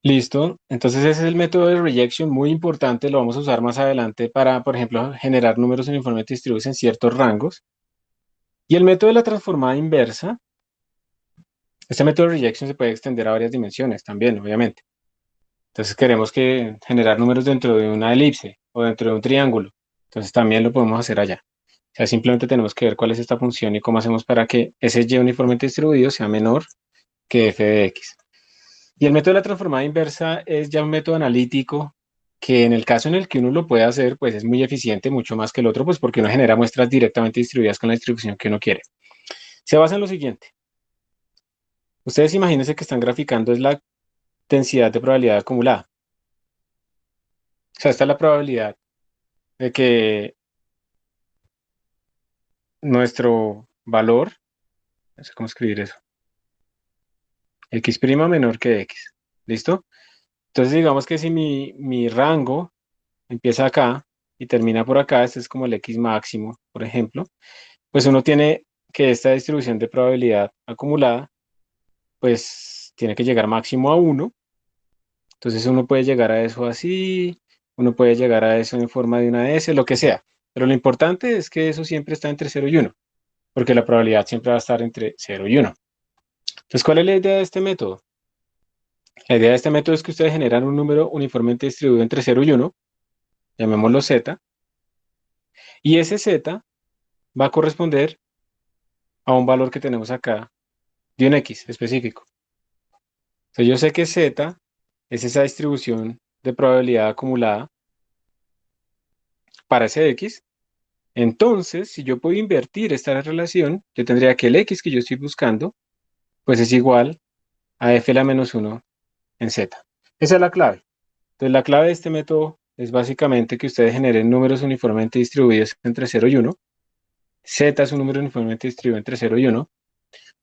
Listo, entonces ese es el método de rejection, muy importante, lo vamos a usar más adelante para, por ejemplo, generar números uniformemente distribuidos en ciertos rangos. Y el método de la transformada inversa, este método de rejection se puede extender a varias dimensiones también, obviamente. Entonces queremos que generar números dentro de una elipse o dentro de un triángulo. Entonces también lo podemos hacer allá. O sea, simplemente tenemos que ver cuál es esta función y cómo hacemos para que ese y uniformemente distribuido sea menor que f de x. Y el método de la transformada inversa es ya un método analítico que en el caso en el que uno lo puede hacer, pues es muy eficiente, mucho más que el otro, pues porque uno genera muestras directamente distribuidas con la distribución que uno quiere. Se basa en lo siguiente. Ustedes imagínense que están graficando es la densidad de probabilidad acumulada. O sea, esta es la probabilidad de que nuestro valor, no sé cómo escribir eso, x' menor que x. ¿Listo? Entonces digamos que si mi rango empieza acá y termina por acá, este es como el x máximo, por ejemplo, pues uno tiene que esta distribución de probabilidad acumulada, pues tiene que llegar máximo a 1. Entonces uno puede llegar a eso así, uno puede llegar a eso en forma de una S, lo que sea. Pero lo importante es que eso siempre está entre 0 y 1, porque la probabilidad siempre va a estar entre 0 y 1. Entonces, ¿cuál es la idea de este método? La idea de este método es que ustedes generan un número uniformemente distribuido entre 0 y 1, llamémoslo z, y ese z va a corresponder a un valor que tenemos acá de un x específico. Entonces yo sé que z es esa distribución de probabilidad acumulada para ese x. Entonces, si yo puedo invertir esta relación, yo tendría que el x que yo estoy buscando, pues es igual a f la menos 1 en z. Esa es la clave. Entonces, la clave de este método es básicamente que ustedes generen números uniformemente distribuidos entre 0 y 1. Z es un número uniformemente distribuido entre 0 y 1.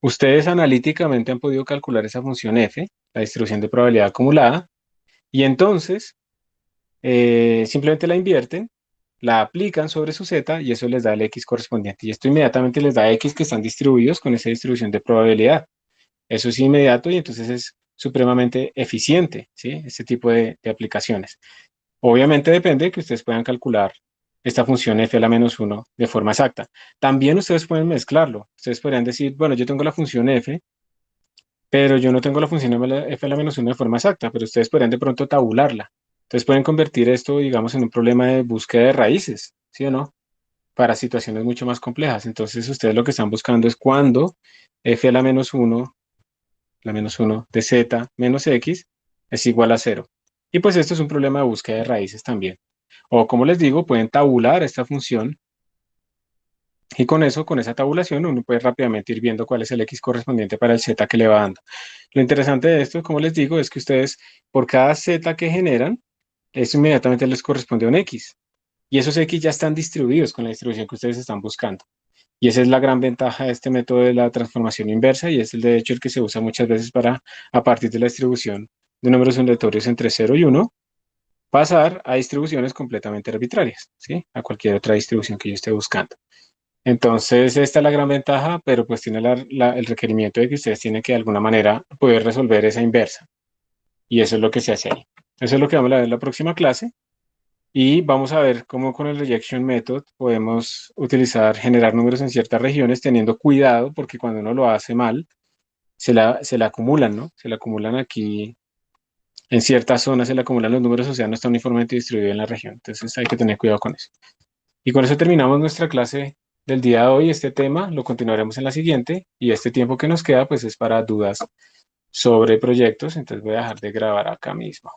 Ustedes analíticamente han podido calcular esa función f, la distribución de probabilidad acumulada, y entonces simplemente la invierten, la aplican sobre su z y eso les da el x correspondiente. Y esto inmediatamente les da x que están distribuidos con esa distribución de probabilidad. Eso es inmediato y entonces es supremamente eficiente, ¿sí? Este tipo de aplicaciones. Obviamente depende de que ustedes puedan calcular esta función f a la menos 1 de forma exacta. También ustedes pueden mezclarlo. Ustedes podrían decir, bueno, yo tengo la función f, pero yo no tengo la función f a la menos 1 de forma exacta, pero ustedes podrían de pronto tabularla. Entonces pueden convertir esto, digamos, en un problema de búsqueda de raíces, ¿sí o no? Para situaciones mucho más complejas. Entonces ustedes lo que están buscando es cuando f a la menos 1 de z menos x es igual a 0. Y pues esto es un problema de búsqueda de raíces también. O como les digo, pueden tabular esta función y con eso, con esa tabulación, uno puede rápidamente ir viendo cuál es el x correspondiente para el z que le va dando. Lo interesante de esto, como les digo, es que ustedes, por cada z que generan, eso inmediatamente les corresponde a un x. Y esos x ya están distribuidos con la distribución que ustedes están buscando. Y esa es la gran ventaja de este método de la transformación inversa y es el de hecho el que se usa muchas veces para, a partir de la distribución de números aleatorios entre 0 y 1, pasar a distribuciones completamente arbitrarias, ¿sí? A cualquier otra distribución que yo esté buscando. Entonces, esta es la gran ventaja, pero pues tiene el requerimiento de que ustedes tienen que de alguna manera poder resolver esa inversa. Y eso es lo que se hace ahí. Eso es lo que vamos a ver en la próxima clase. Y vamos a ver cómo con el rejection method podemos utilizar, generar números en ciertas regiones teniendo cuidado, porque cuando uno lo hace mal, se la acumulan, ¿no? Se la acumulan aquí, en ciertas zonas se le acumulan los números, o sea, no está uniformemente distribuido en la región. Entonces hay que tener cuidado con eso. Y con eso terminamos nuestra clase del día de hoy. Este tema lo continuaremos en la siguiente y este tiempo que nos queda pues es para dudas sobre proyectos. Entonces voy a dejar de grabar acá mismo.